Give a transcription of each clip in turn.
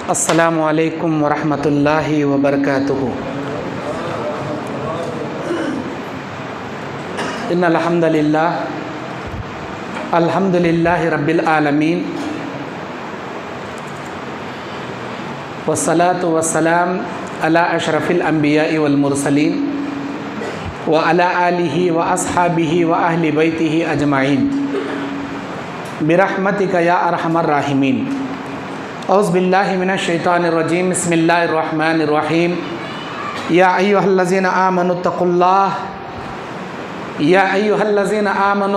السلام علیکم ورحمۃ اللہ وبرکاتہ۔ ان الحمد للہ رب العالمین والصلاة والسلام علی اشرف الانبیاء والمرسلین وعلی آلہ واصحابہ واہل بیتہ اجمعین برحمتک یا ارحم الراحمین۔ اعوذ باللہ من الشیطان الرجیم، بسم اللہ الرحمن الرحیم۔ یا ایہا الذین آمنوا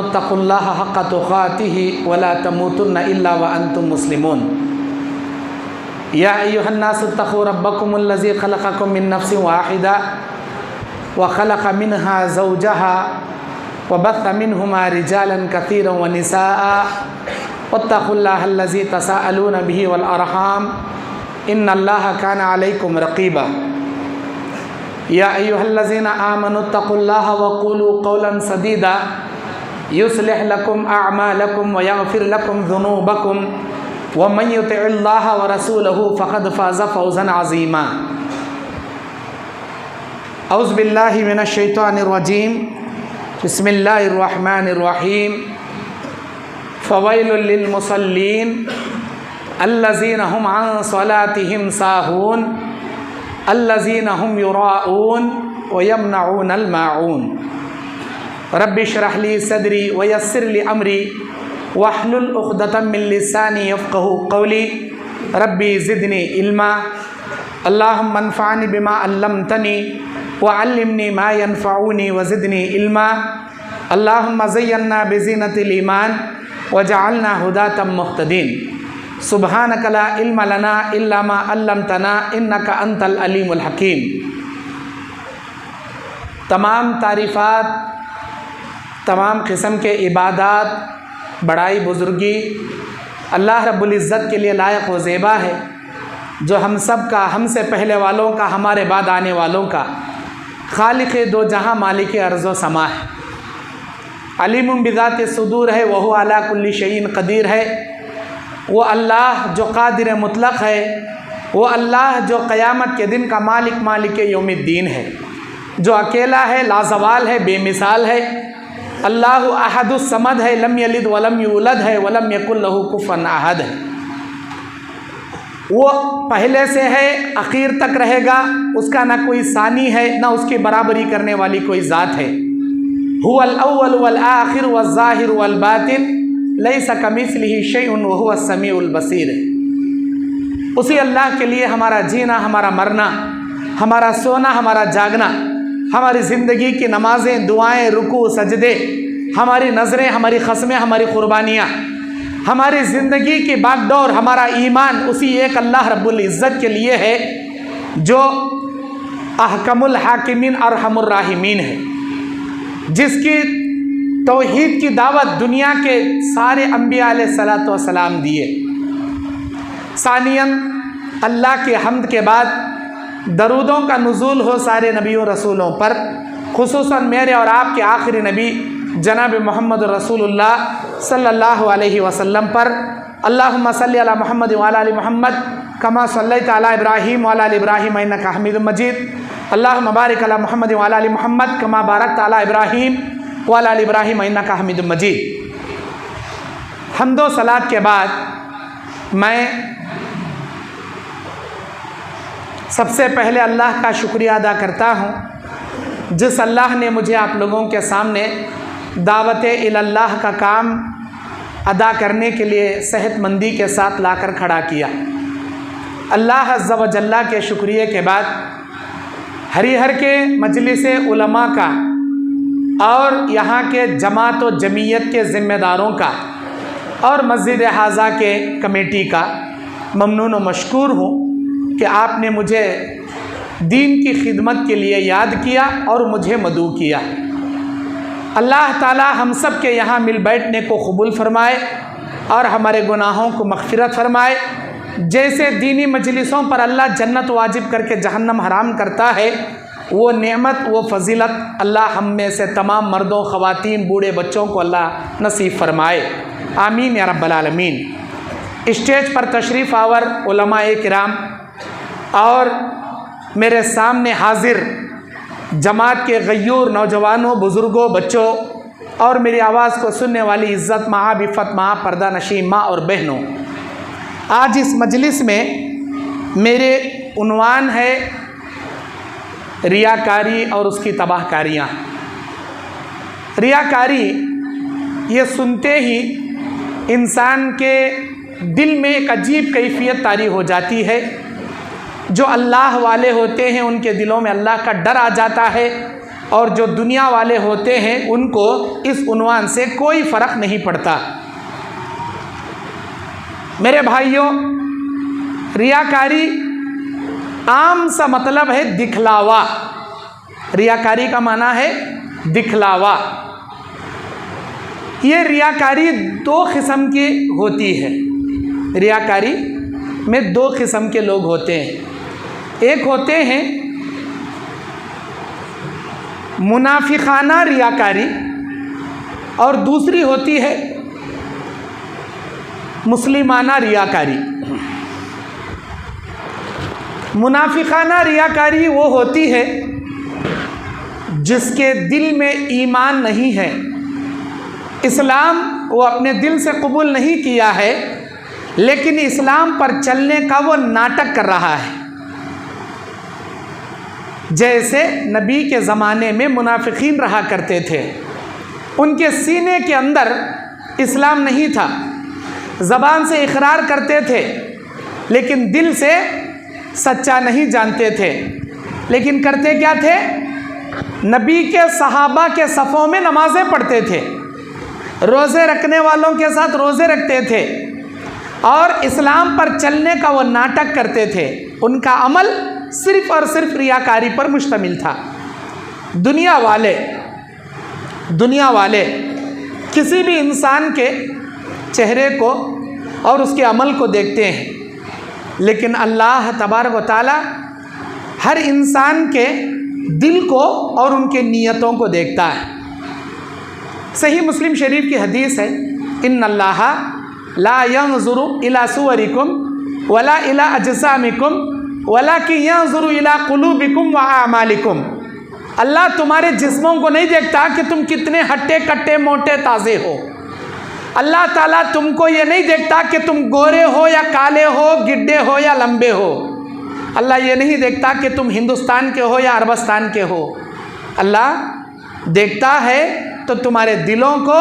اتقوا اللہ حق تقاتہ ولا تموتن الا وانتم مسلمون۔ یا ایہا الناس اتقوا ربکم الذی خلقکم من نفس واحدہ وخلق منها زوجها وبث منهما رجالا كثيرا ونساء واتقوا الله الذي تساءلون به والأرحام إن الله كان عليكم رقيبا۔ يا أيها الذين آمنوا اتقوا الله وقولوا قولا سديدا يصلح لكم أعمالكم ويغفر لكم ذنوبكم ومن يطع الله ورسوله فقد فاز فوزا عظيما۔ أعوذ بالله من الشيطان الرجيم، بسم الله الرحمن الرحيم۔ فويل للمصلين الذين هم عن صلاتهم ساهون الذين هم يراءون ويمنعون الماعون۔ رب اشرح لي صدري ويسر لي امري واحلل عقدة من لساني يفقهوا قولي ربي زدني علما اللهم انفعني بما علمتني وعلمني ما ينفعني وزدني علما اللهم زينا بزينة الإيمان وجعلنا هداة مهتدين سبحانك لا علم لنا إلا ما علمتنا إنك أنت العليم الحكيم۔ تمام تعریفات، تمام قسم کے عبادات، بڑائی بزرگی اللہ رب العزت کے لیے لائق و زیبا ہے، جو ہم سب کا، ہم سے پہلے والوں کا، ہمارے بعد آنے والوں کا خالق دو جہاں، مالک ارض و سما ہے، علیم بذات صدور ہے، وہ علی کل شیء قدیر ہے۔ وہ اللہ جو قادر مطلق ہے، وہ اللہ جو قیامت کے دن کا مالک یوم الدین ہے، جو اکیلا ہے، لازوال ہے، بے مثال ہے۔ اللہ احد الصمد ہے، لم یلد ولم یولد ہے، ولم یکن لہ کفوا احد ہے۔ وہ پہلے سے ہے، اخیر تک رہے گا، اس کا نہ کوئی ثانی ہے، نہ اس کی برابری کرنے والی کوئی ذات ہے۔ هو الاول والآخر والظاہر والباطن لیس کمثلہ شیء وہو السمیع البصیر۔ اسی اللہ کے لیے ہمارا جینا، ہمارا مرنا، ہمارا سونا، ہمارا جاگنا، ہماری زندگی کی نمازیں، دعائیں، رکوع، سجدے، ہماری نظریں، ہماری قسمیں، ہماری قربانیاں، ہماری زندگی کی باغ ڈور، ہمارا ایمان اسی ایک اللہ رب العزت کے لیے ہے، جو احکم الحاکمین ارحم الراحمین ہے، جس کی توحید کی دعوت دنیا کے سارے انبیاء علیہ الصلاۃ والسلام دیے۔ ثانیاً اللہ کی حمد کے بعد درودوں کا نزول ہو سارے نبیوں رسولوں پر، خصوصاً میرے اور آپ کے آخری نبی جناب محمد رسول اللہ صلی اللہ علیہ وسلم پر۔ اللہم صلی علی محمد وعلی آل محمد کما صلیت علی ابراہیم وعلی آل ابراہیم انک حمید مجید۔ اللہم بارک علی محمد وعلی آل محمد کما بارکت علی ابراہیم وعلی آل ابراہیم انک حمید مجید۔ حمد و صلات کے بعد میں سب سے پہلے اللہ کا شکریہ ادا کرتا ہوں، جس اللہ نے مجھے آپ لوگوں کے سامنے دعوت اللہ کا کام ادا کرنے کے لیے صحت مندی کے ساتھ لا کر کھڑا کیا۔ اللہ عز و جل کے شکریہ کے بعد ہری ہر کے مجلس علماء کا اور یہاں کے جماعت و جمعیت کے ذمہ داروں کا اور مسجد حاضہ کے کمیٹی کا ممنون و مشکور ہوں کہ آپ نے مجھے دین کی خدمت کے لیے یاد کیا اور مجھے مدعو کیا۔ اللہ تعالی ہم سب کے یہاں مل بیٹھنے کو قبول فرمائے اور ہمارے گناہوں کو مغفرت فرمائے۔ جیسے دینی مجلسوں پر اللہ جنت واجب کر کے جہنم حرام کرتا ہے، وہ نعمت، وہ فضیلت اللہ ہم میں سے تمام مردوں، خواتین، بوڑھے بچوں کو اللہ نصیب فرمائے، آمین یا رب العالمین۔ اسٹیج پر تشریف آور علماء کرام اور میرے سامنے حاضر جماعت کے غیور نوجوانوں، بزرگوں، بچوں اور میری آواز کو سننے والی عزت ماں، عفت ماں، پردہ نشین ماں اور بہنوں، آج اس مجلس میں میرے عنوان ہے ریاکاری اور اس کی تباہ کاریاں۔ ریاکاری یہ سنتے ہی انسان کے دل میں ایک عجیب کیفیت طاری ہو جاتی ہے۔ جو اللہ والے ہوتے ہیں ان کے دلوں میں اللہ کا ڈر آ جاتا ہے، اور جو دنیا والے ہوتے ہیں ان کو اس عنوان سے کوئی فرق نہیں پڑتا۔ میرے بھائیوں، ریاکاری عام سا مطلب ہے دکھلاوا۔ ریاکاری کا معنی ہے دکھلاوا۔ یہ ریاکاری دو قسم کی ہوتی ہے۔ ریاکاری میں دو قسم کے لوگ ہوتے ہیں۔ ایک ہوتے ہیں منافقانہ ریاکاری، اور دوسری ہوتی ہے مسلمانہ ریاکاری۔ منافقانہ ریاکاری وہ ہوتی ہے جس کے دل میں ایمان نہیں ہے، اسلام وہ اپنے دل سے قبول نہیں کیا ہے، لیکن اسلام پر چلنے کا وہ ناٹک کر رہا ہے۔ جیسے نبی کے زمانے میں منافقین رہا کرتے تھے، ان کے سینے کے اندر اسلام نہیں تھا، زبان سے اقرار کرتے تھے لیکن دل سے سچا نہیں جانتے تھے، لیکن کرتے کیا تھے؟ نبی کے صحابہ کے صفوں میں نمازیں پڑھتے تھے، روزے رکھنے والوں کے ساتھ روزے رکھتے تھے، اور اسلام پر چلنے کا وہ ناٹک کرتے تھے۔ ان کا عمل صرف اور صرف ریاکاری پر مشتمل تھا۔ دنیا والے کسی بھی انسان کے چہرے کو اور اس کے عمل کو دیکھتے ہیں، لیکن اللہ تبارک و تعالی ہر انسان کے دل کو اور ان کے نیتوں کو دیکھتا ہے۔ صحیح مسلم شریف کی حدیث ہے، ان اللہ لا ينظر الى صورکم ولا الى اجسامکم ولکن ينظر الى قلوبکم واعمالکم۔ اللہ تمہارے جسموں کو نہیں دیکھتا کہ تم کتنے ہٹے کٹے موٹے تازے ہو۔ اللہ تعالیٰ تم کو یہ نہیں دیکھتا کہ تم گورے ہو یا کالے ہو، گڈھے ہو یا لمبے ہو۔ اللہ یہ نہیں دیکھتا کہ تم ہندوستان کے ہو یا عربستان کے ہو۔ اللہ دیکھتا ہے تو تمہارے دلوں کو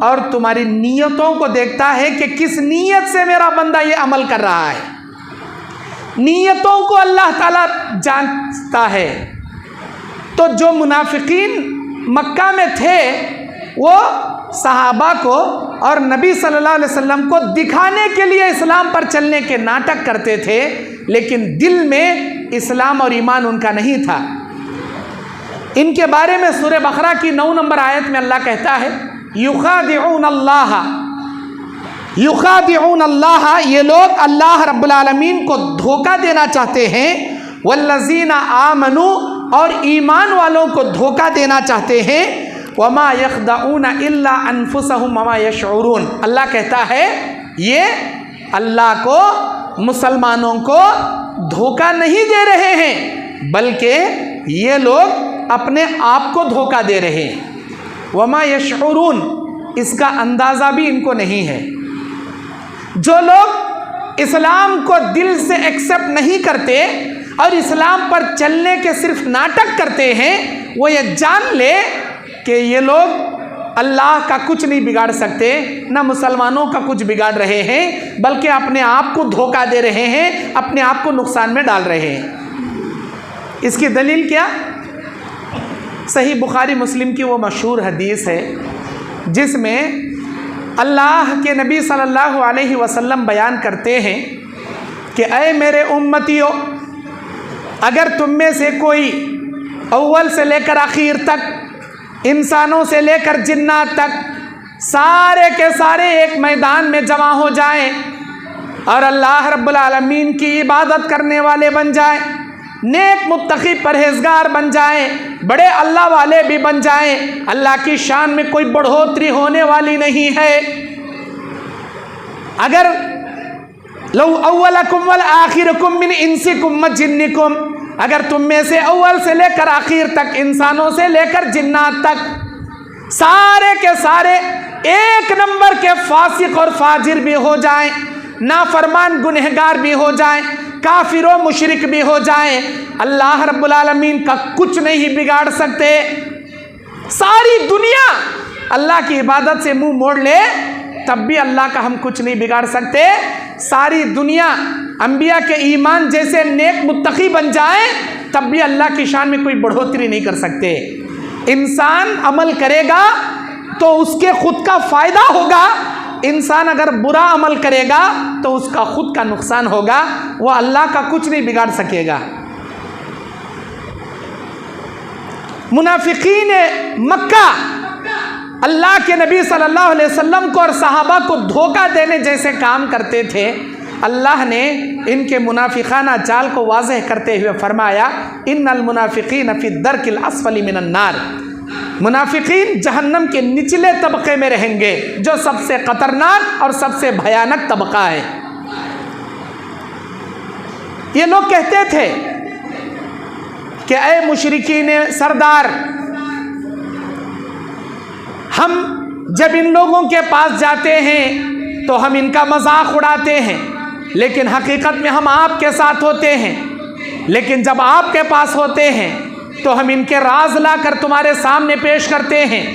اور تمہاری نیتوں کو دیکھتا ہے کہ کس نیت سے میرا بندہ یہ عمل کر رہا ہے۔ نیتوں کو اللہ تعالیٰ جانتا ہے۔ تو جو منافقین مکہ میں تھے وہ صحابہ کو اور نبی صلی اللہ علیہ وسلم کو دکھانے کے لیے اسلام پر چلنے کے ناٹک کرتے تھے، لیکن دل میں اسلام اور ایمان ان کا نہیں تھا۔ ان کے بارے میں سورہ بقرہ کی 9 نمبر آیت میں اللہ کہتا ہے یخادعون اللہ، یہ لوگ اللہ رب العالمین کو دھوکہ دینا چاہتے ہیں، والذین آمنوا، اور ایمان والوں کو دھوکہ دینا چاہتے ہیں، وما یخدعون الا انفسهم وما یشعرون۔ اللہ کہتا ہے یہ اللہ کو، مسلمانوں کو دھوکہ نہیں دے رہے ہیں، بلکہ یہ لوگ اپنے آپ کو دھوکہ دے رہے ہیں۔ وما یشعرون، اس کا اندازہ بھی ان کو نہیں ہے۔ جو لوگ اسلام کو دل سے ایکسیپٹ نہیں کرتے اور اسلام پر چلنے کے صرف ناٹک کرتے ہیں، وہ یہ جان لے کہ یہ لوگ اللہ کا کچھ نہیں بگاڑ سکتے، نہ مسلمانوں کا کچھ بگاڑ رہے ہیں، بلکہ اپنے آپ کو دھوکہ دے رہے ہیں، اپنے آپ کو نقصان میں ڈال رہے ہیں۔ اس کی دلیل کیا؟ صحیح بخاری مسلم کی وہ مشہور حدیث ہے جس میں اللہ کے نبی صلی اللہ علیہ وسلم بیان کرتے ہیں کہ اے میرے امتیوں، اگر تم میں سے کوئی اول سے لے کر آخر تک، انسانوں سے لے کر جنات تک، سارے کے سارے ایک میدان میں جمع ہو جائیں اور اللہ رب العالمین کی عبادت کرنے والے بن جائیں، نیک متقی پرہیزگار بن جائیں، بڑے اللہ والے بھی بن جائیں، اللہ کی شان میں کوئی بڑھوتری ہونے والی نہیں ہے۔ اگر لو اولکم والآخرکم من انسکم و جنکم، اگر تم میں سے اول سے لے کر آخر تک، انسانوں سے لے کر جنات تک، سارے کے سارے ایک نمبر کے فاسق اور فاجر بھی ہو جائیں، نافرمان گنہگار بھی ہو جائیں، کافر و مشرک بھی ہو جائیں، اللہ رب العالمین کا کچھ نہیں بگاڑ سکتے۔ ساری دنیا اللہ کی عبادت سے منہ موڑ لے تب بھی اللہ کا ہم کچھ نہیں بگاڑ سکتے۔ ساری دنیا انبیاء کے ایمان جیسے نیک متقی بن جائے تب بھی اللہ کی شان میں کوئی بڑھوتری نہیں کر سکتے۔ انسان عمل کرے گا تو اس کے خود کا فائدہ ہوگا، انسان اگر برا عمل کرے گا تو اس کا خود کا نقصان ہوگا، وہ اللہ کا کچھ نہیں بگاڑ سکے گا۔ منافقین مکہ اللہ کے نبی صلی اللہ علیہ وسلم کو اور صحابہ کو دھوکہ دینے جیسے کام کرتے تھے، اللہ نے ان کے منافقانہ چال کو واضح کرتے ہوئے فرمایا ان المنافقین فی الدرک الاسفل من النار، منافقین جہنم کے نچلے طبقے میں رہیں گے، جو سب سے خطرناک اور سب سے بھیانک طبقہ ہے۔ یہ لوگ کہتے تھے کہ اے مشرکین سردار، ہم جب ان لوگوں کے پاس جاتے ہیں تو ہم ان کا مذاق اڑاتے ہیں، لیکن حقیقت میں ہم آپ کے ساتھ ہوتے ہیں، لیکن جب آپ کے پاس ہوتے ہیں تو ہم ان کے راز لا کر تمہارے سامنے پیش کرتے ہیں۔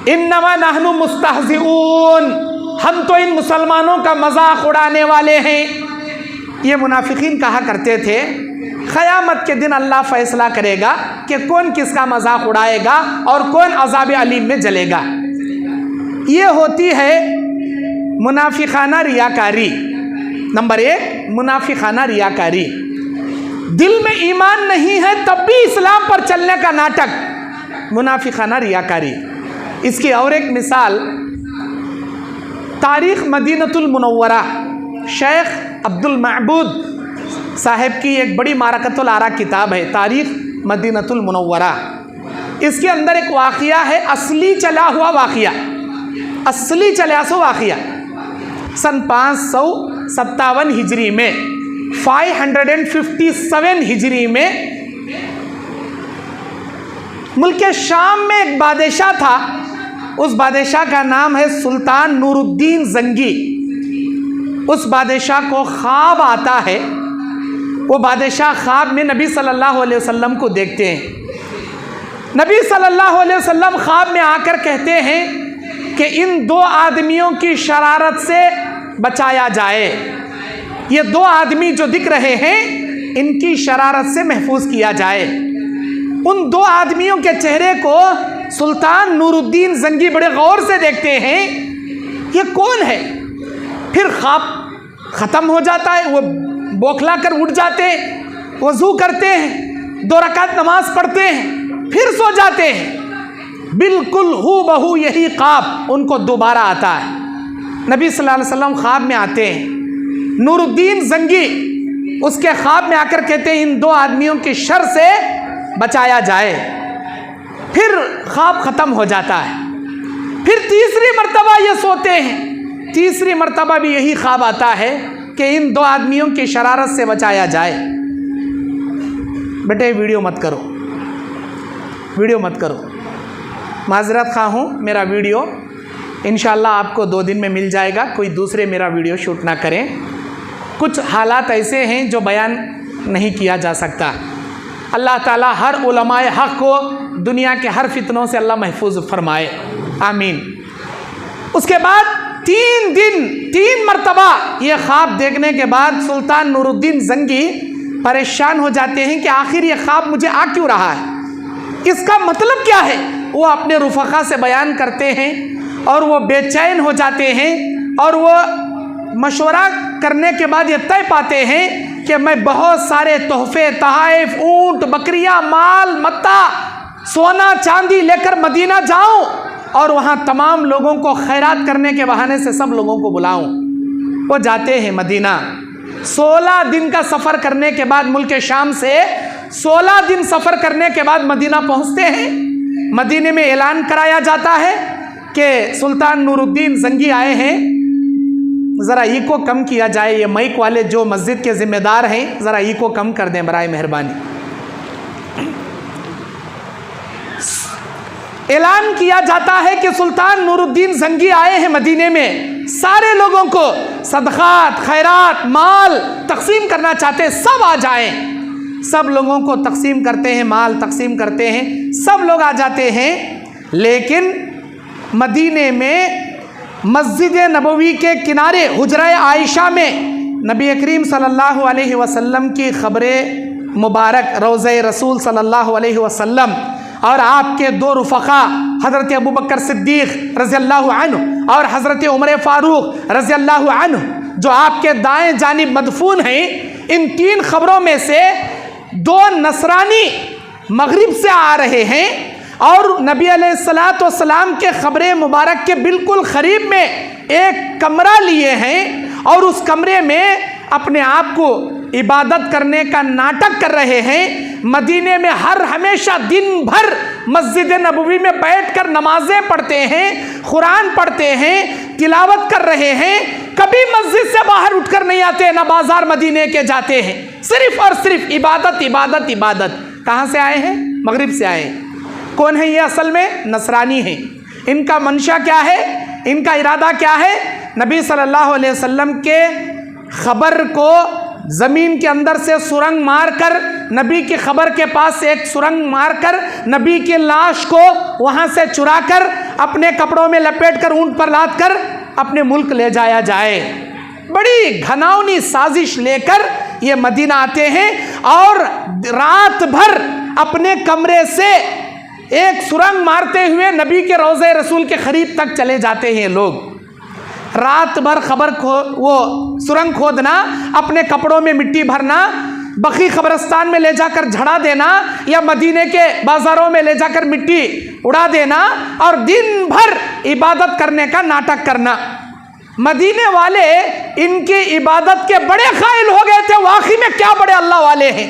انما نحن مستہزئون، ہم تو ان مسلمانوں کا مذاق اڑانے والے ہیں۔ یہ منافقین کہا کرتے تھے قیامت کے دن اللہ فیصلہ کرے گا کہ کون کس کا مذاق اڑائے گا اور کون عذاب علیم میں جلے گا۔ یہ ہوتی ہے منافقانہ ریاکاری۔ نمبر 1، منافقانہ ریاکاری، دل میں ایمان نہیں ہے تب بھی اسلام پر چلنے کا ناٹک، منافقانہ ریاکاری۔ اس کی اور ایک مثال تاریخ مدینۃ المنورہ، شیخ عبد المعبود صاحب کی ایک بڑی معرکۃ الآراء کتاب ہے تاریخ مدینۃ المنورہ۔ اس کے اندر ایک واقعہ ہے، اصلی چلا ہوا واقعہ، اصلی چلا سو واقعہ۔ سن 557 ہجری میں 557 ہجری میں ملک شام میں ایک بادشاہ تھا، اس بادشاہ کا نام ہے سلطان نور الدین زنگی۔ اس بادشاہ کو خواب آتا ہے، وہ بادشاہ خواب میں نبی صلی اللہ علیہ وسلم کو دیکھتے ہیں۔ نبی صلی اللہ علیہ وسلم خواب میں آ کر کہتے ہیں کہ ان 2 آدمیوں کی شرارت سے بچایا جائے، یہ 2 آدمی جو دکھ رہے ہیں ان کی شرارت سے محفوظ کیا جائے۔ ان 2 آدمیوں کے چہرے کو سلطان نور الدین زنگی بڑے غور سے دیکھتے ہیں، یہ کون ہے؟ پھر خواب ختم ہو جاتا ہے، وہ بوکھلا کر اٹھ جاتے ہیں، وضو کرتے ہیں، 2 رکعت نماز پڑھتے ہیں، پھر سو جاتے ہیں۔ بالکل ہو بہو یہی خواب ان کو دوبارہ آتا ہے۔ نبی صلی اللہ علیہ وسلم خواب میں آتے ہیں، نور الدین زنگی اس کے خواب میں آ کر کہتے ہیں ان 2 آدمیوں کی شر سے بچایا جائے۔ پھر خواب ختم ہو جاتا ہے، پھر تیسری مرتبہ یہ سوتے ہیں، تیسری مرتبہ بھی یہی خواب آتا ہے کہ ان 2 آدمیوں کی شرارت سے بچایا جائے۔ بیٹے ویڈیو مت کرو، ویڈیو مت کرو، معذرت خواہ ہوں، میرا ویڈیو انشاءاللہ آپ کو 2 دن میں مل جائے گا، کوئی دوسرے میرا ویڈیو شوٹ نہ کریں۔ کچھ حالات ایسے ہیں جو بیان نہیں کیا جا سکتا۔ اللہ تعالیٰ ہر علماء حق کو دنیا کے ہر فتنوں سے اللہ محفوظ فرمائے، آمین۔ اس کے بعد 3 مرتبہ یہ خواب دیکھنے کے بعد سلطان نور الدین زنگی پریشان ہو جاتے ہیں کہ آخر یہ خواب مجھے آ کیوں رہا ہے، اس کا مطلب کیا ہے؟ وہ اپنے رفقا سے بیان کرتے ہیں اور وہ بے چین ہو جاتے ہیں، اور وہ مشورہ کرنے کے بعد یہ طے پاتے ہیں کہ میں بہت سارے تحفے، تحائف، اونٹ، بکریاں، مال متا، سونا چاندی لے کر مدینہ جاؤں اور وہاں تمام لوگوں کو خیرات کرنے کے بہانے سے سب لوگوں کو بلاؤں۔ وہ جاتے ہیں مدینہ، 16 دن کا سفر کرنے کے بعد، ملک شام سے 16 دن سفر کرنے کے بعد مدینہ پہنچتے ہیں۔ مدینے میں اعلان کرایا جاتا ہے کہ سلطان نور الدین زنگی آئے ہیں، ذرا ایکو کم کیا جائے، یہ مائک والے جو مسجد کے ذمہ دار ہیں ذرا ایکو کم کر دیں برائے مہربانی۔ اعلان کیا جاتا ہے کہ سلطان نور الدین زنگی آئے ہیں مدینے میں، سارے لوگوں کو صدقات، خیرات، مال تقسیم کرنا چاہتے ہیں، سب آ جائیں۔ سب لوگوں کو تقسیم کرتے ہیں، مال تقسیم کرتے ہیں، سب لوگ آ جاتے ہیں۔ لیکن مدینے میں مسجد نبوی کے کنارے حجرہ عائشہ میں نبی کریم صلی اللہ علیہ وسلم کی قبر مبارک، روضہ رسول صلی اللہ علیہ وسلم اور آپ کے دو رفقا حضرت ابوبکر صدیق رضی اللہ عنہ اور حضرت عمر فاروق رضی اللہ عنہ جو آپ کے دائیں جانب مدفون ہیں، ان تین قبروں میں سے دو نصرانی مغرب سے آ رہے ہیں اور نبی علیہ السلام کے قبر مبارک کے بالکل قریب میں ایک کمرہ لیے ہیں اور اس کمرے میں اپنے آپ کو عبادت کرنے کا ناٹک کر رہے ہیں۔ مدینے میں ہمیشہ دن بھر مسجد نبوی میں بیٹھ کر نمازیں پڑھتے ہیں، قرآن پڑھتے ہیں، تلاوت کر رہے ہیں، کبھی مسجد سے باہر اٹھ کر نہیں آتے، نہ بازار مدینے کے جاتے ہیں، صرف اور صرف عبادت عبادت عبادت۔ کہاں سے آئے ہیں؟ مغرب سے آئے ہیں۔ کون ہے یہ؟ اصل میں نصرانی ہیں۔ ان کا منشا کیا ہے؟ ان کا ارادہ کیا ہے؟ نبی صلی اللہ علیہ وسلم کے خبر کو زمین کے اندر سے سرنگ مار کر، نبی کی خبر کے پاس سے ایک سرنگ مار کر نبی کی لاش کو وہاں سے چرا کر اپنے کپڑوں میں لپیٹ کر اونٹ پر لاد کر اپنے ملک لے جایا جائے۔ بڑی گھناؤنی سازش لے کر یہ مدینہ آتے ہیں اور رات بھر اپنے کمرے سے ایک سرنگ مارتے ہوئے نبی کے روضہ رسول کے قریب تک چلے جاتے ہیں۔ لوگ رات بھر وہ سرنگ کھودنا، اپنے کپڑوں میں مٹی بھرنا، بقی قبرستان میں لے جا کر جھڑا دینا یا مدینے کے بازاروں میں لے جا کر مٹی اڑا دینا اور دن بھر عبادت کرنے کا ناٹک کرنا۔ مدینے والے ان کی عبادت کے بڑے قائل ہو گئے تھے، واقعی میں کیا بڑے اللہ والے ہیں،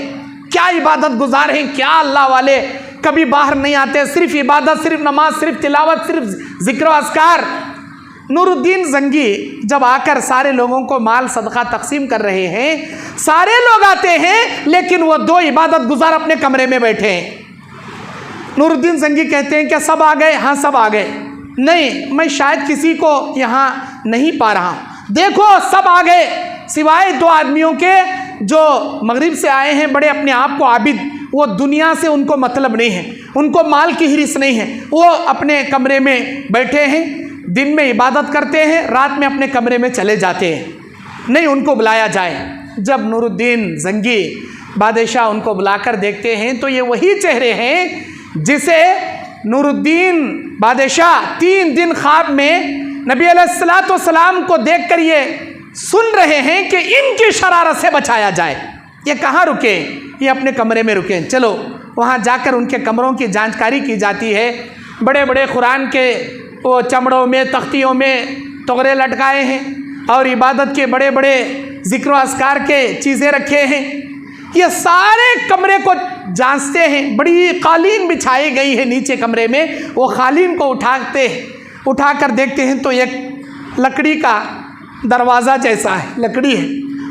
کیا عبادت گزار ہیں، کیا اللہ والے، کبھی باہر نہیں آتے، صرف عبادت، صرف نماز، صرف تلاوت، صرف ذکر و اذکار۔ نور الدین زنگی جب آ کر سارے لوگوں کو مال صدقہ تقسیم کر رہے ہیں، سارے لوگ آتے ہیں لیکن وہ دو عبادت گزار اپنے کمرے میں بیٹھے ہیں۔ نور الدین زنگی کہتے ہیں کہ سب آ گئے؟ ہاں سب آ گئے۔ نہیں، میں شاید کسی کو یہاں نہیں پا رہا ہوں۔ دیکھو سب آ گئے سوائے دو آدمیوں کے جو مغرب سے آئے ہیں، بڑے اپنے آپ کو عابد، وہ دنیا سے ان کو مطلب نہیں ہے، ان کو مال کی حرص نہیں ہے، وہ اپنے کمرے میں بیٹھے ہیں، دن میں عبادت کرتے ہیں، رات میں اپنے کمرے میں چلے جاتے ہیں، نہیں ان کو بلایا جائے۔ جب نور الدین زنگی بادشاہ ان کو بلا کر دیکھتے ہیں تو یہ وہی چہرے ہیں جسے نور الدین بادشاہ 3 دن خواب میں نبی علیہ السلام کو دیکھ کر یہ سن رہے ہیں کہ ان کی شرارت سے بچایا جائے۔ یہ کہاں رکے؟ یہ اپنے کمرے میں رکے۔ چلو وہاں جا کر ان کے کمروں کی جانچکاری کی جاتی ہے۔ بڑے بڑے قرآن کے وہ چمڑوں میں، تختیوں میں تغرے لٹکائے ہیں اور عبادت کے بڑے بڑے ذکر و اذکار کے چیزیں رکھے ہیں۔ یہ سارے کمرے کو جانچتے ہیں، بڑی قالین بچھائی گئی ہے نیچے کمرے میں، وہ قالین کو اٹھا کر دیکھتے ہیں تو ایک لکڑی کا دروازہ جیسا ہے، لکڑی ہے،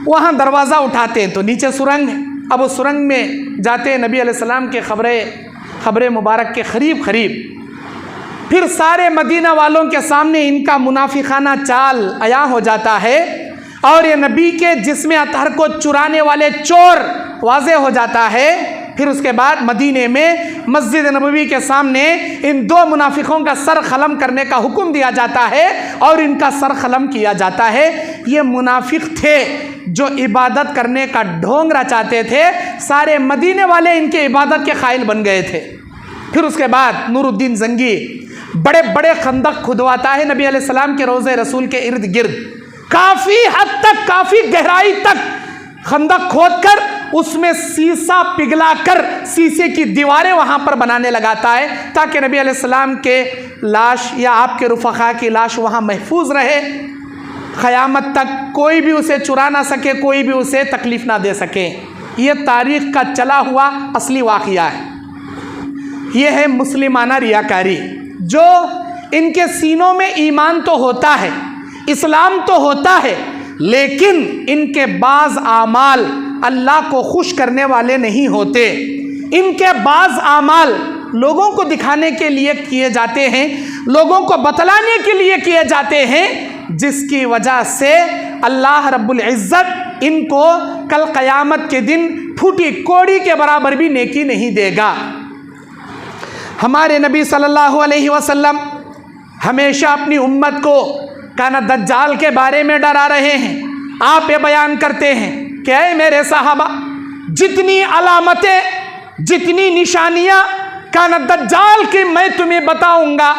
وہاں دروازہ اٹھاتے ہیں تو نیچے سرنگ ہے۔ اب وہ سرنگ میں جاتے ہیں نبی علیہ السلام کے قبر مبارک کے قریب، پھر سارے مدینہ والوں کے سامنے ان کا منافقانہ چال عیاں ہو جاتا ہے اور یہ نبی کے جسم اطہر کو چرانے والے چور واضح ہو جاتا ہے۔ پھر اس کے بعد مدینے میں مسجد نبوی کے سامنے ان 2 منافقوں کا سر قلم کرنے کا حکم دیا جاتا ہے اور ان کا سر قلم کیا جاتا ہے۔ یہ منافق تھے جو عبادت کرنے کا ڈھونگ رچاتے تھے، سارے مدینے والے ان کے عبادت کے قائل بن گئے تھے۔ پھر اس کے بعد نور الدین زنگی بڑے بڑے خندق کھدواتا ہے نبی علیہ السلام کے روضہ رسول کے ارد گرد، کافی حد تک، کافی گہرائی تک خندق کھود کر اس میں سیسا پگھلا کر سیسے کی دیواریں وہاں پر بنانے لگاتا ہے تاکہ نبی علیہ السلام کے لاش یا آپ کے رفقا کی لاش وہاں محفوظ رہے، قیامت تک کوئی بھی اسے چرا نہ سکے، کوئی بھی اسے تکلیف نہ دے سکے۔ یہ تاریخ کا چلا ہوا اصلی واقعہ ہے۔ یہ ہے مسلمانہ ریاکاری، جو ان کے سینوں میں ایمان تو ہوتا ہے اسلام تو ہوتا ہے لیکن ان کے بعض اعمال اللہ کو خوش کرنے والے نہیں ہوتے، ان کے بعض اعمال لوگوں کو دکھانے کے لیے کیے جاتے ہیں، لوگوں کو بتلانے کے لیے کیے جاتے ہیں، جس کی وجہ سے اللہ رب العزت ان کو کل قیامت کے دن پھوٹی کوڑی کے برابر بھی نیکی نہیں دے گا۔ ہمارے نبی صلی اللہ علیہ وسلم ہمیشہ اپنی امت کو کانا دجال کے بارے میں ڈرا رہے ہیں۔ آپ یہ بیان کرتے ہیں کہ اے میرے صحابہ، جتنی علامتیں، جتنی نشانیاں کانا دجال کی میں تمہیں بتاؤں گا،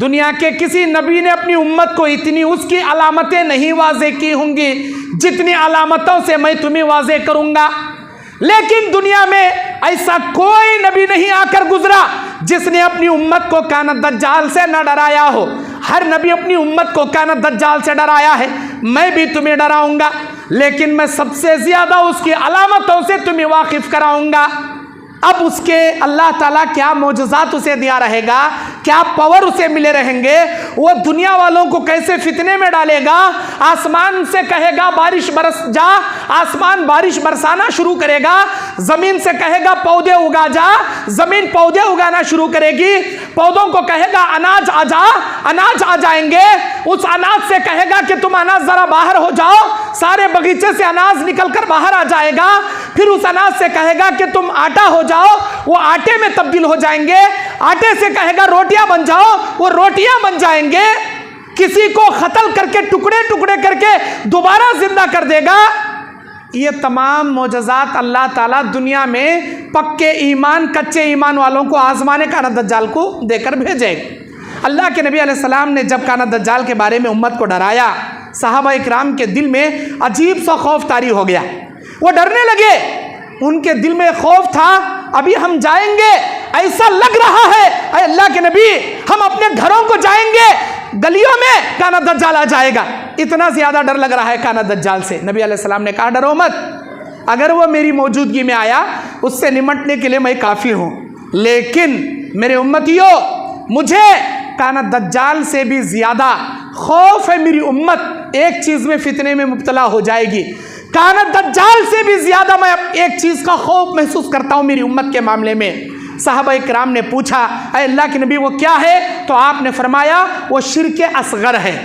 دنیا کے کسی نبی نے اپنی امت کو اتنی اس کی علامتیں نہیں واضح کی ہوں گی جتنی علامتوں سے میں تمہیں واضح کروں گا۔ لیکن دنیا میں ایسا کوئی نبی نہیں آ کر گزرا جس نے اپنی امت کو کانا دجال سے نہ ڈرایا ہو۔ ہر نبی اپنی امت کو کانا دجال سے ڈرایا ہے، میں بھی تمہیں ڈراؤں گا، لیکن میں سب سے زیادہ اس کی علامتوں سے تمہیں واقف کراؤں گا۔ اب اس کے اللہ تعالیٰ کیا معجزات اسے دیا رہے گا، کیا پاور اسے ملے رہیں گے، وہ دنیا والوں کو کیسے فتنے میں ڈالے گا، آسمان سے کہے گا بارش برس جا، آسمان بارش برسانا شروع کرے گا، زمین سے کہے گا پودے اگا جا، زمین پودے اگانا شروع کرے گی، پودوں کو کہے گا اناج آ جا، اناج آ جائیں گے، اس اناج سے کہے گا کہ تم اناج ذرا باہر ہو جاؤ، سارے بغیچے سے اناج نکل کر باہر آ جائے گا، پھر اس اناج سے کہے گا کہ تم آٹا ہو جاؤ، وہ آٹے میں تبدیل ہو جائیں گے، آٹے سے کہے گا روٹیاں بن جاؤ، وہ روٹیاں بن جائیں گے، کسی کو قتل کر کے ٹکڑے ٹکڑے کر کے دوبارہ زندہ کر دے گا۔ یہ تمام معجزات اللہ تعالیٰ دنیا میں پکے ایمان، کچے ایمان والوں کو آزمانے کانا دجال کو دے کر بھیجے۔ اللہ کے نبی علیہ السلام نے جب کانا دجال کے بارے میں امت کو ڈرایا، صحابہ اکرام کے دل میں عجیب سا خوف طاری ہو گیا، وہ ڈرنے لگے، ان کے دل میں خوف تھا ابھی ہم جائیں گے، ایسا لگ رہا ہے اے اللہ کے نبی ہم اپنے گھروں کو جائیں گے، گلیوں میں کانا دجال آ جائے گا، اتنا زیادہ ڈر لگ رہا ہے کانا دجال سے۔ نبی علیہ السلام نے کہا ڈرو مت، اگر وہ میری موجودگی میں آیا اس سے نمٹنے کے لیے میں کافی ہوں، لیکن میرے امتیوں مجھے کانا دجال سے بھی زیادہ خوف ہے، میری امت ایک چیز میں فتنے میں مبتلا ہو جائے گی، کانا دجال سے بھی زیادہ میں ایک چیز کا خوف محسوس کرتا ہوں میری امت کے معاملے میں۔ صحابہ اکرام نے پوچھا اے اللہ کے نبی وہ کیا ہے؟ تو آپ نے فرمایا وہ شرک اصغر ہے،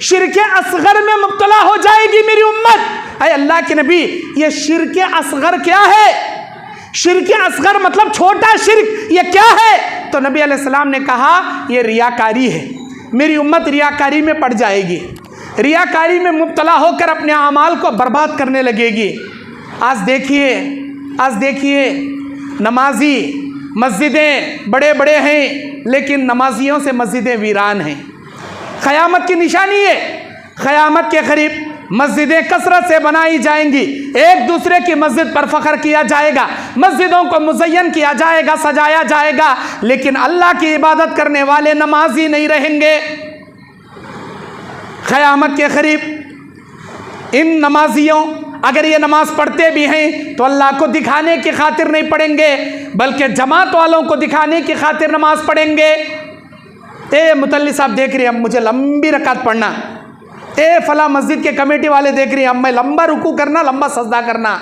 شرک اصغر میں مبتلا ہو جائے گی میری امت۔ اے اللہ کے نبی یہ شرک اصغر کیا ہے؟ شرک اصغر مطلب چھوٹا شرک، یہ کیا ہے؟ تو نبی علیہ السلام نے کہا یہ ریاکاری ہے، میری امت ریاکاری میں پڑ جائے گی، ریاکاری میں مبتلا ہو کر اپنے اعمال کو برباد کرنے لگے گی۔ آج دیکھیے نمازی مسجدیں بڑے بڑے ہیں لیکن نمازیوں سے مسجدیں ویران ہیں۔ قیامت کی نشانی ہے، قیامت کے قریب مسجدیں کثرت سے بنائی جائیں گی، ایک دوسرے کی مسجد پر فخر کیا جائے گا، مسجدوں کو مزین کیا جائے گا، سجایا جائے گا، لیکن اللہ کی عبادت کرنے والے نمازی نہیں رہیں گے۔ قیامت کے قریب ان نمازیوں اگر یہ نماز پڑھتے بھی ہیں تو اللہ کو دکھانے کی خاطر نہیں پڑھیں گے بلکہ جماعت والوں کو دکھانے کی خاطر نماز پڑھیں گے۔ اے متلی صاحب دیکھ رہے ہیں اب مجھے لمبی رکعت پڑھنا، اے فلاں مسجد کے کمیٹی والے دیکھ رہے ہیں اب میں لمبا رکوع کرنا، لمبا سجدہ کرنا،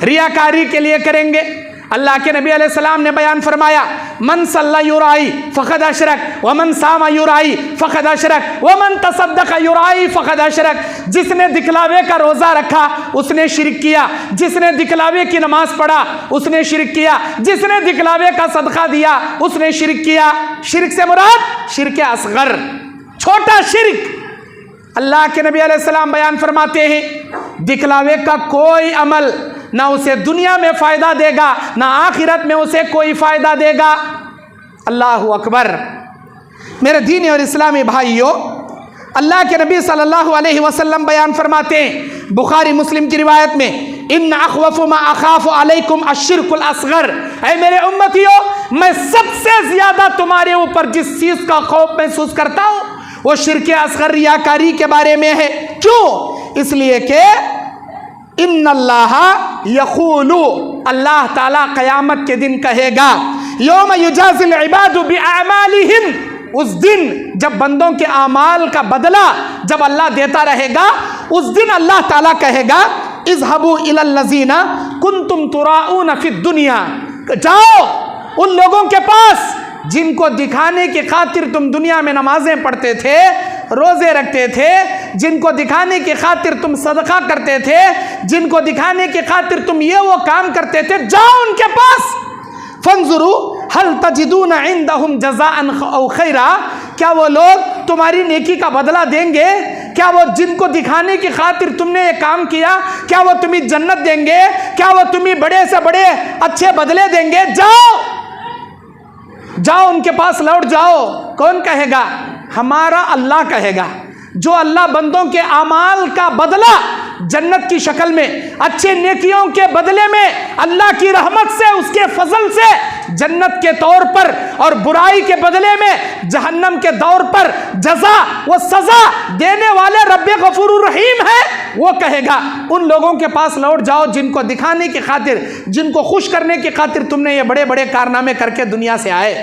ریاکاری کے لیے کریں گے۔ اللہ کے نبی علیہ السلام نے بیان فرمایا من صلی یرائی فقد اشرک ومن صام یرائی فقد اشرک ومن تصدق یرائی فقد اشرک۔ جس نے دکھلاوے کا روزہ رکھا اس نے شرک کیا، جس نے دکھلاوے کی نماز پڑھا اس نے شرک کیا، جس نے دکھلاوے کا صدقہ دیا اس نے شرک کیا۔ شرک سے مراد شرک اصغر، چھوٹا شرک۔ اللہ کے نبی علیہ السلام بیان فرماتے ہیں دکھلاوے کا کوئی عمل نہ اسے دنیا میں فائدہ دے گا نہ آخرت میں اسے کوئی فائدہ دے گا۔ اللہ اکبر۔ میرے دینی اور اسلامی بھائیوں، اللہ کے نبی صلی اللہ علیہ وسلم بیان فرماتے ہیں بخاری مسلم کی روایت میں ان اخوف ما اخاف علیکم الشرک الاصغر، اے میرے امتیوں میں سب سے زیادہ تمہارے اوپر جس چیز کا خوف محسوس کرتا ہوں وہ شرک اصغر، ریاکاری کے بارے میں ہے۔ کیوں؟ اس لیے کہ ان اللہ یقول، اللہ تعالیٰ قیامت کے دن کہے گا یوم یجازی العباد باعمالہم، اس دن جب بندوں کے اعمال کا بدلہ جب اللہ دیتا رہے گا اس دن اللہ تعالیٰ کہے گا اذهبوا الى الذین کنتم تراؤون فی الدنیا، جاؤ ان لوگوں کے پاس جن کو دکھانے کی خاطر تم دنیا میں نمازیں پڑھتے تھے، روزے رکھتے تھے، جن کو دکھانے کی خاطر تم صدقہ کرتے تھے، جن کو دکھانے کی خاطر تم یہ وہ کام کرتے تھے، جاؤ ان کے پاس فانظروا هل تجدون عندهم جزاء او خیرا، کیا وہ لوگ تمہاری نیکی کا بدلہ دیں گے؟ کیا وہ جن کو دکھانے کی خاطر تم نے یہ کام کیا، کیا وہ تمہیں جنت دیں گے؟ کیا وہ تمہیں بڑے سے بڑے اچھے بدلے دیں گے؟ جاؤ ان کے پاس لوٹ جاؤ۔ کون کہے گا؟ ہمارا اللہ کہے گا، جو اللہ بندوں کے اعمال کا بدلہ جنت کی شکل میں، اچھے نیکیوں کے بدلے میں اللہ کی رحمت سے، اس کے فضل سے جنت کے طور پر، اور برائی کے بدلے میں جہنم کے طور پر جزا و سزا دینے والے رب غفور الرحیم ہے، وہ کہے گا ان لوگوں کے پاس لوٹ جاؤ جن کو دکھانے کی خاطر، جن کو خوش کرنے کی خاطر تم نے یہ بڑے بڑے کارنامے کر کے دنیا سے آئے،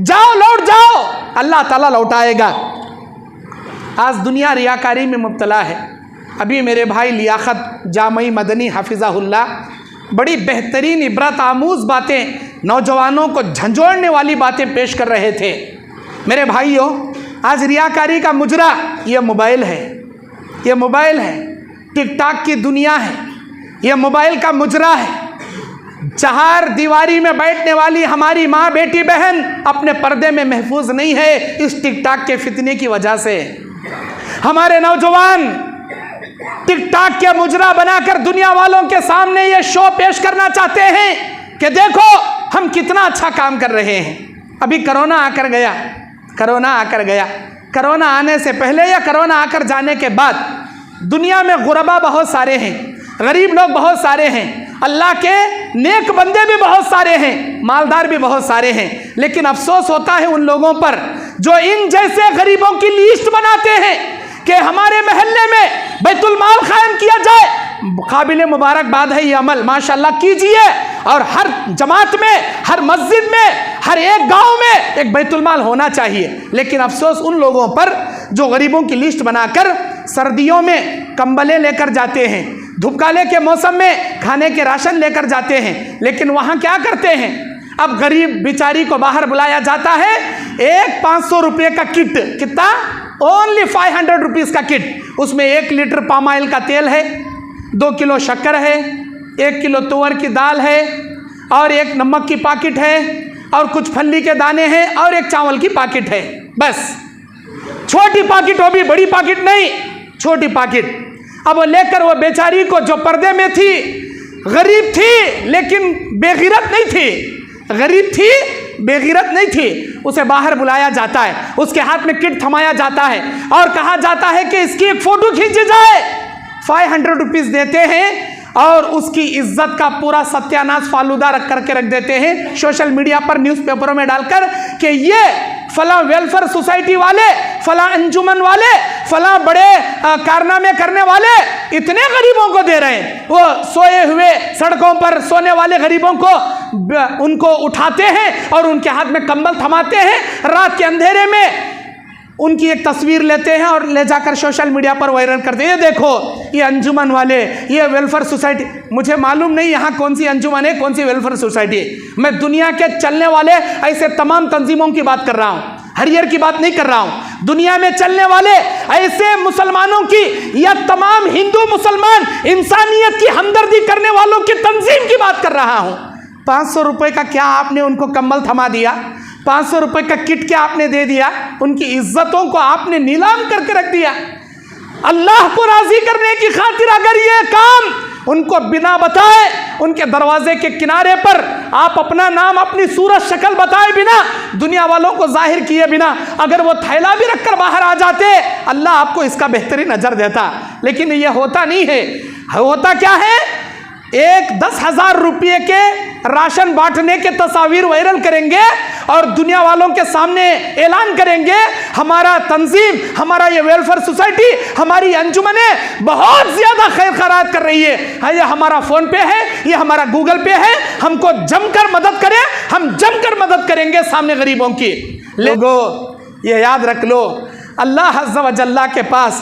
جاؤ لوٹ جاؤ، اللہ تعالیٰ لوٹائے گا۔ آج دنیا ریاکاری میں مبتلا ہے۔ ابھی میرے بھائی لیاقت جامعی مدنی حفظہ اللہ بڑی بہترین عبرت آموز باتیں، نوجوانوں کو جھنجھوڑنے والی باتیں پیش کر رہے تھے۔ میرے بھائیوں، آج ریاکاری کا مجرا یہ موبائل ہے، یہ موبائل ہے، ٹک ٹاک کی دنیا ہے، یہ موبائل کا مجرا ہے۔ چہار دیواری میں بیٹھنے والی ہماری ماں بیٹی بہن اپنے پردے میں محفوظ نہیں ہے اس ٹک ٹاک کے فتنے کی وجہ سے۔ ہمارے نوجوان ٹک ٹاک کے مجرا بنا کر دنیا والوں کے سامنے یہ شو پیش کرنا چاہتے ہیں کہ دیکھو ہم کتنا اچھا کام کر رہے ہیں۔ ابھی کرونا آ کر گیا، کرونا آ کر گیا، کرونا آنے سے پہلے یا کرونا آ کر جانے کے بعد دنیا میں غربا بہت سارے ہیں، غریب لوگ بہت سارے ہیں، اللہ کے نیک بندے بھی بہت سارے ہیں، مالدار بھی بہت سارے ہیں، لیکن افسوس ہوتا ہے ان لوگوں پر جو ان جیسے غریبوں کی لیسٹ بناتے ہیں کہ ہمارے محلے میں بیت المال قائم کیا جائے۔ قابل مبارکباد ہے یہ عمل، ماشاءاللہ کیجئے، اور ہر جماعت میں، ہر مسجد میں، ہر ایک گاؤں میں ایک بیت المال ہونا چاہیے، لیکن افسوس ان لوگوں پر جو غریبوں کی لسٹ بنا کر سردیوں میں کمبلیں لے کر جاتے ہیں، دھوپکالے کے موسم میں کھانے کے راشن لے کر جاتے ہیں، لیکن وہاں کیا کرتے ہیں؟ اب غریب بیچاری کو باہر بلایا جاتا ہے، ایک 500 روپے کا کٹ، کتنا؟ اونلی 500 روپیز کا کٹ، اس میں 1 لیٹر پام آئل کا تیل ہے، 2 کلو شکر ہے، 1 کلو تور کی دال ہے، اور 1 نمک کی پاکٹ ہے، اور کچھ پھلی کے دانے ہیں، اور 1 چاول کی پاکٹ ہے، بس چھوٹی پاکٹ، وہ بھی بڑی پاکٹ نہیں، چھوٹی پاکٹ۔ اب وہ لے کر وہ بیچاری کو جو پردے میں تھی، غریب تھی لیکن بے غیرت نہیں تھی، غریب تھی بے غیرت نہیں تھی، اسے باہر بلایا جاتا ہے، اس کے ہاتھ میں کٹ تھمایا جاتا ہے اور کہا جاتا ہے کہ اس کی ایک فوٹو کھینچی جائے، 500 روپیز دیتے ہیں اور اس کی عزت کا پورا ستیاناش فالودہ رکھ کر کے رکھ دیتے ہیں سوشل میڈیا پر، نیوز پیپروں میں ڈال کر کہ یہ فلاں ویلفیئر سوسائٹی والے، فلاں انجمن والے، فلاں بڑے کارنامے کرنے والے اتنے غریبوں کو دے رہے ہیں۔ وہ سوئے ہوئے سڑکوں پر سونے والے غریبوں کو ان کو اٹھاتے ہیں اور ان کے ہاتھ میں کمبل تھماتے ہیں، رات کے اندھیرے میں ان کی ایک تصویر لیتے ہیں اور لے جا کر سوشل میڈیا پر وائرل کرتے ہیں، یہ دیکھو یہ انجمن والے، یہ ویلفیئر سوسائٹی۔ مجھے معلوم نہیں یہاں کون سی انجمن ہے، کون سی ویلفیئر سوسائٹی ہے، میں دنیا کے چلنے والے ایسے تمام تنظیموں کی بات کر رہا ہوں، ہریئر کی بات نہیں کر رہا ہوں، دنیا میں چلنے والے ایسے مسلمانوں کی یا تمام ہندو مسلمان انسانیت کی ہمدردی کرنے والوں کی تنظیم کی بات کر رہا ہوں۔ 500 روپے کا کیا آپ نے ان کو کمبل تھما دیا؟ 500 روپے کا کٹ کیا آپ نے دے دیا؟ ان کی عزتوں کو آپ نے نیلام کر کے رکھ دیا۔ اللہ کو راضی کرنے کی خاطر اگر یہ کام ان کو بنا بتائے، ان کے دروازے کے کنارے پر آپ اپنا نام، اپنی صورت شکل بتائے بنا، دنیا والوں کو ظاہر کیے بنا اگر وہ تھیلا بھی رکھ کر باہر آ جاتے، اللہ آپ کو اس کا بہترین اجر دیتا، لیکن یہ ہوتا نہیں ہے۔ ہوتا کیا ہے؟ 10,000 روپے کے راشن بانٹنے کے تصاویر وائرل کریں گے اور دنیا والوں کے سامنے اعلان کریں گے ہمارا تنظیم، ہمارا یہ ویلفیئر سوسائٹی، ہماری انجمنیں بہت زیادہ خیر خیرات کر رہی ہے، یہ ہمارا فون پے ہے، یہ ہمارا گوگل پے ہے، ہم کو جم کر مدد کریں، ہم جم کر مدد کریں گے سامنے غریبوں کی۔ لوگوں یہ یاد رکھ لو، اللہ عز و جل کے پاس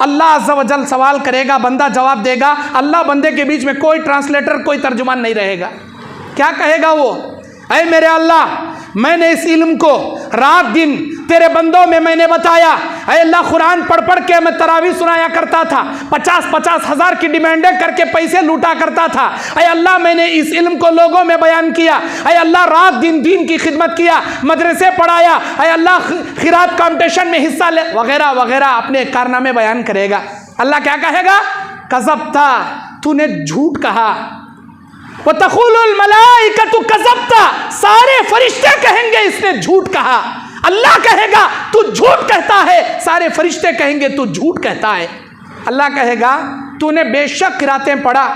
اللہ عز و جل سوال کرے گا، بندہ جواب دے گا، اللہ بندے کے بیچ میں کوئی ٹرانسلیٹر کوئی ترجمان نہیں رہے گا۔ کیا کہے گا وہ؟ اے میرے اللہ، میں نے اس علم کو رات دن تیرے بندوں میں نے بتایا۔ اے اللہ، قرآن پڑھ پڑھ کے میں تراویح سنایا کرتا تھا، 50 ہزار کی ڈیمانڈیں کر کے پیسے لوٹا کرتا تھا۔ اے اللہ، میں نے اس علم کو لوگوں میں بیان کیا۔ اے اللہ، رات دن دین کی خدمت کیا، مدرسے پڑھایا۔ اے اللہ، خیرات کمپٹیشن میں حصہ لے، وغیرہ وغیرہ اپنے کارنامے بیان کرے گا۔ اللہ کیا کہے گا؟ کذبتا، تو نے جھوٹ کہا۔ وَتَقُولُ الْمَلَائِكَةُ كَذَبْتَ، سارے فرشتے کہیں گے اس نے جھوٹ کہا۔ اللہ کہے گا تو جھوٹ کہتا ہے، سارے فرشتے کہیں گے تو جھوٹ کہتا ہے۔ اللہ کہے گا تو نے بے شک قراتیں پڑھا،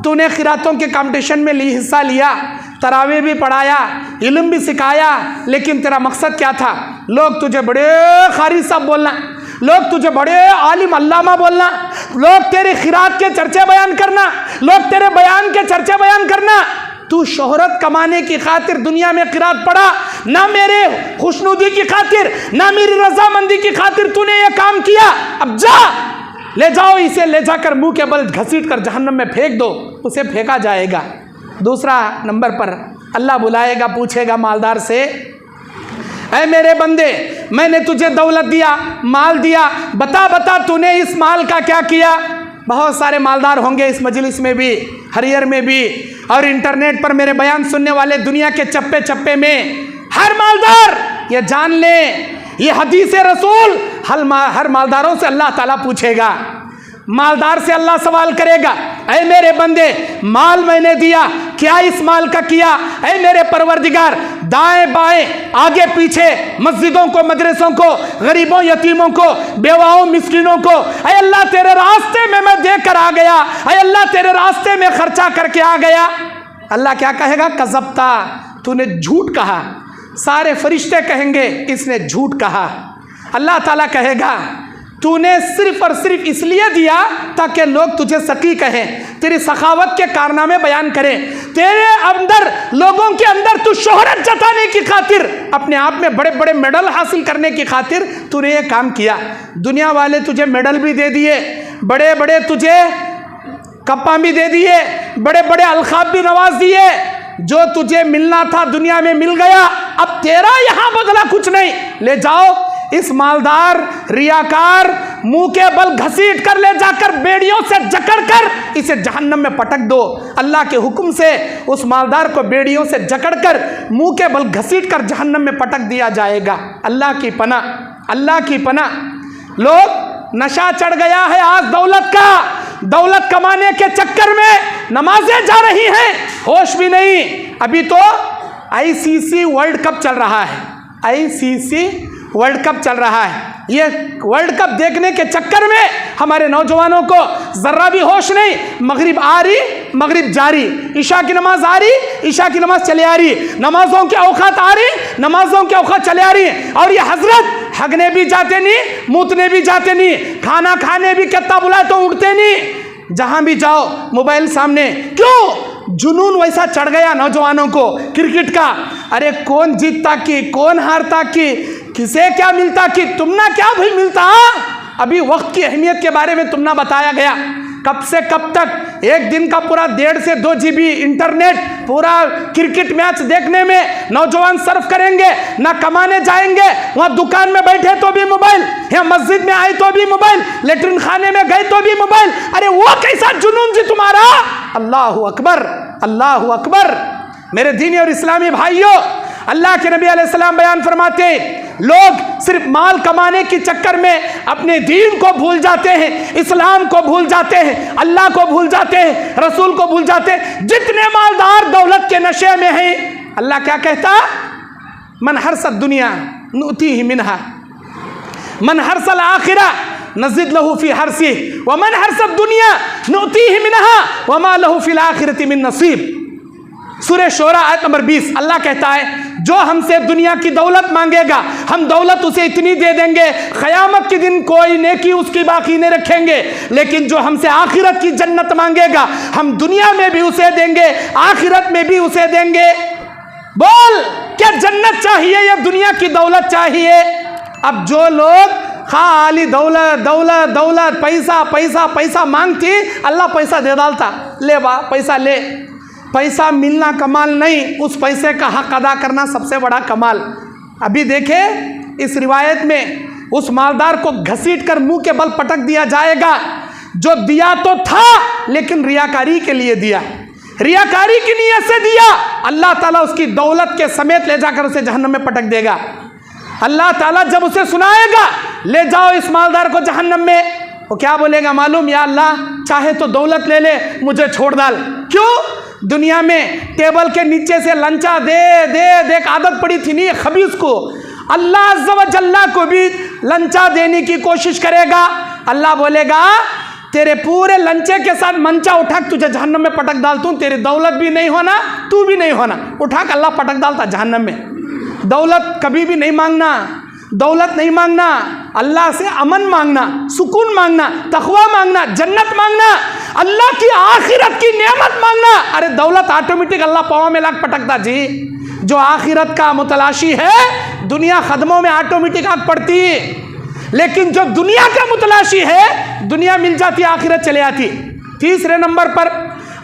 تو نے قراتوں کے کمپٹیشن میں حصہ لیا، تراویح بھی پڑھایا، علم بھی سکھایا، لیکن تیرا مقصد کیا تھا؟ لوگ تجھے بڑے قاری صاحب بولنا، لوگ تجھے بڑے عالم علامہ بولنا، لوگ تیرے خیرات کے چرچے بیان کرنا، لوگ تیرے بیان کے چرچے بیان کرنا۔ تو شہرت کمانے کی خاطر دنیا میں قرات پڑھا، نہ میرے خوشنودی کی خاطر، نہ میری رضامندی کی خاطر تو نے یہ کام کیا۔ اب جا، لے جاؤ اسے، لے جا کر منہ کے بل گھسیٹ کر جہنم میں پھینک دو، اسے پھینکا جائے گا۔ دوسرا نمبر پر اللہ بلائے گا، پوچھے گا مالدار سے، اے میرے بندے، میں نے تجھے دولت دیا، مال دیا، بتا بتا تو نے اس مال کا کیا کیا؟ بہت سارے مالدار ہوں گے اس مجلس میں بھی، ہریر میں بھی، اور انٹرنیٹ پر میرے بیان سننے والے دنیا کے چپے چپے میں۔ ہر مالدار یہ جان لے، یہ حدیث رسول، ہر مالداروں سے اللہ تعالیٰ پوچھے گا۔ مالدار سے اللہ سوال کرے گا، اے میرے بندے، مال میں نے دیا، کیا اس مال کا کیا؟ اے میرے پروردگار، دائیں بائیں آگے پیچھے مسجدوں کو، مدرسوں کو، غریبوں یتیموں کو، بیواؤں مسکینوں کو، اے اللہ تیرے راستے میں دے کر آ گیا، اے اللہ تیرے راستے میں خرچہ کر کے آ گیا۔ اللہ کیا کہے گا؟ کذبتا، تو نے جھوٹ کہا۔ سارے فرشتے کہیں گے اس نے جھوٹ کہا۔ اللہ تعالیٰ کہے گا تو نے صرف اور صرف اس لیے دیا تاکہ لوگ تجھے سخی کہیں، تیری سخاوت کے کارنامے بیان کریں، تیرے اندر، لوگوں کے اندر تو شہرت جتانے کی خاطر، اپنے آپ میں بڑے بڑے میڈل حاصل کرنے کی خاطر تو نے یہ کام کیا۔ دنیا والے تجھے میڈل بھی دے دیے، بڑے بڑے تجھے کپاں بھی دے دیے، بڑے بڑے القاب بھی نواز دیے، جو تجھے ملنا تھا دنیا میں مل گیا، اب تیرا یہاں بدلا کچھ نہیں۔ لے جاؤ اس مالدار ریاکار منہ کے بل گھسیٹ کر، لے جا کر بیڑیوں سے جکڑ کر اسے جہنم میں پٹک دو۔ اللہ کے حکم سے اس مالدار کو بیڑیوں سے جکڑ کر منہ کے بل گھسیٹ کر جہنم میں پٹک دیا جائے گا۔ اللہ کی پناہ، اللہ کی پناہ۔ لوگ نشہ چڑھ گیا ہے آج دولت کا، دولت کمانے کے چکر میں نمازیں جا رہی ہیں، ہوش بھی نہیں۔ ابھی تو ICC ورلڈ کپ چل رہا ہے، ICC ورلڈ کپ چل رہا ہے۔ یہ ورلڈ کپ دیکھنے کے چکر میں ہمارے نوجوانوں کو ذرہ بھی ہوش نہیں۔ مغرب آ رہی، مغرب جاری، عشاء کی نماز آ رہی، عشاء کی نماز چلے آ رہی، نمازوں کے اوقات آ رہی، نمازوں کے اوقات چلے آ رہی، اور یہ حضرت ہگنے بھی جاتے نہیں، موتنے بھی جاتے نہیں، کھانا کھانے بھی کتا بلائے تو اٹھتے نہیں۔ جہاں بھی جاؤ موبائل سامنے۔ کیوں؟ جنون ویسا چڑھ گیا نوجوانوں کو کرکٹ کا۔ ارے کون جیتتا کی، کون ہارتا کی، کسے کیا ملتا کی، تم نہ کیا بھی ملتا۔ ابھی وقت کی اہمیت کے بارے میں تم نہ بتایا گیا۔ کب سے کب تک ایک دن کا پورا 1.5 سے 2 GB انٹرنیٹ پورا کرکٹ میچ دیکھنے میں نوجوان صرف کریں گے؟ نہ کمانے جائیں گے، وہاں دکان میں بیٹھے تو بھی موبائل، یا مسجد میں آئے تو بھی موبائل، لیٹرین خانے میں گئے تو بھی موبائل۔ ارے وہ کیسا جنون جی تمہارا؟ اللہ اکبر، اللہ اکبر۔ میرے دینی اور اسلامی بھائیوں، اللہ کے نبی علیہ السلام بیان فرماتے ہیں، لوگ صرف مال کمانے کے چکر میں اپنے دین کو بھول جاتے ہیں، اسلام کو بھول جاتے ہیں، اللہ کو بھول جاتے ہیں، رسول کو بھول جاتے ہیں۔ جتنے مالدار دولت کے نشے میں ہیں، اللہ کیا کہتا؟ من حرث الدنیا نؤتیہ منہا، من حرث الآخرہ نزد لہ فی حرثہ، ومن حرث الدنیا نؤتیہ منہا وما لہ فی الآخرۃ من نصیب۔ سورہ شعراء آیت نمبر 20، اللہ کہتا ہے جو ہم سے دنیا کی دولت مانگے گا ہم دولت اسے اتنی دے دیں گے قیامت کے دن کوئی نیکی اس کی باقی نہیں رکھیں گے، لیکن جو ہم سے آخرت کی جنت مانگے گا ہم دنیا میں بھی اسے دیں گے، آخرت میں بھی اسے دیں گے۔ بول، کیا جنت چاہیے یا دنیا کی دولت چاہیے؟ اب جو لوگ خالی دولت دولت دولت، پیسہ پیسہ پیسہ مانگتی، اللہ پیسہ دے ڈالتا، لے با پیسہ لے۔ پیسہ ملنا کمال نہیں، اس پیسے کا حق ادا کرنا سب سے بڑا کمال۔ ابھی دیکھیں اس روایت میں اس مالدار کو گھسیٹ کر منہ کے بل پٹک دیا جائے گا، جو دیا تو تھا لیکن ریاکاری کے لیے دیا، ریاکاری کی نیت سے دیا، اللہ تعالیٰ اس کی دولت کے سمیت لے جا کر اسے جہنم میں پٹک دے گا۔ اللہ تعالیٰ جب اسے سنائے گا لے جاؤ اس مالدار کو جہنم میں، وہ کیا بولے گا معلوم؟ یا اللہ چاہے تو دولت لے لے، مجھے چھوڑ ڈال۔ کیوں؟ دنیا میں ٹیبل کے نیچے سے لنچا دے دے دے عادت پڑی تھی نہیں خبیث کو، اللہ عز و جل کو بھی لنچا دینے کی کوشش کرے گا۔ اللہ بولے گا تیرے پورے لنچے کے ساتھ منچا اٹھا کے تجھے جہنم میں پٹک ڈالتا ہوں، تیری دولت بھی نہیں ہونا، تو بھی نہیں ہونا، اٹھا کے اللہ پٹک ڈالتا جہنم میں۔ دولت کبھی بھی نہیں مانگنا، دولت نہیں مانگنا، اللہ سے امن مانگنا، سکون مانگنا، تقوی مانگنا، جنت مانگنا، اللہ کی آخرت کی نعمت مانگنا۔ ارے دولت آٹومیٹک اللہ پاؤں میں لاکھ پٹکتا جی، جو آخرت کا متلاشی ہے دنیا قدموں میں آٹومیٹک آگ پڑتی، لیکن جو دنیا کا متلاشی ہے دنیا مل جاتی، آخرت چلے آتی۔ تیسرے نمبر پر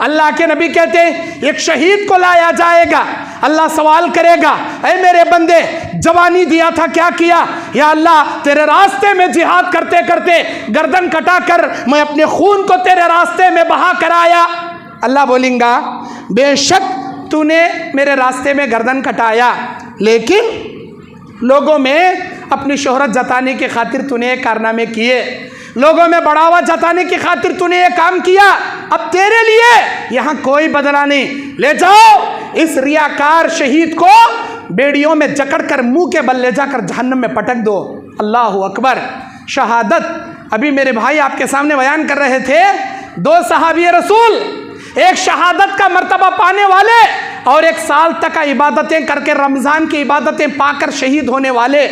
اللہ کے نبی کہتے ہیں ایک شہید کو لایا جائے گا، اللہ سوال کرے گا اے میرے بندے جوانی دیا تھا کیا کیا؟ یا اللہ تیرے راستے میں جہاد کرتے کرتے گردن کٹا کر میں اپنے خون کو تیرے راستے میں بہا کر آیا۔ اللہ بولیں گا بے شک تو نے میرے راستے میں گردن کٹایا، لیکن لوگوں میں اپنی شہرت جتانے کی خاطر تو نے یہ کارنامے کیے، لوگوں میں بڑھاوا جتانے کی خاطر تو نے یہ کام کیا، اب تیرے لیے یہاں کوئی بدلہ نہیں، لے جاؤ اس ریاکار شہید کو بیڑیوں میں جکڑ کر منہ کے بل لے جا کر جہنم میں پٹک دو۔ اللہ اکبر۔ شہادت ابھی میرے بھائی آپ کے سامنے بیان کر رہے تھے، دو صحابی رسول، ایک شہادت کا مرتبہ پانے والے اور ایک سال تک عبادتیں کر کے رمضان کی عبادتیں پا کر شہید ہونے والے،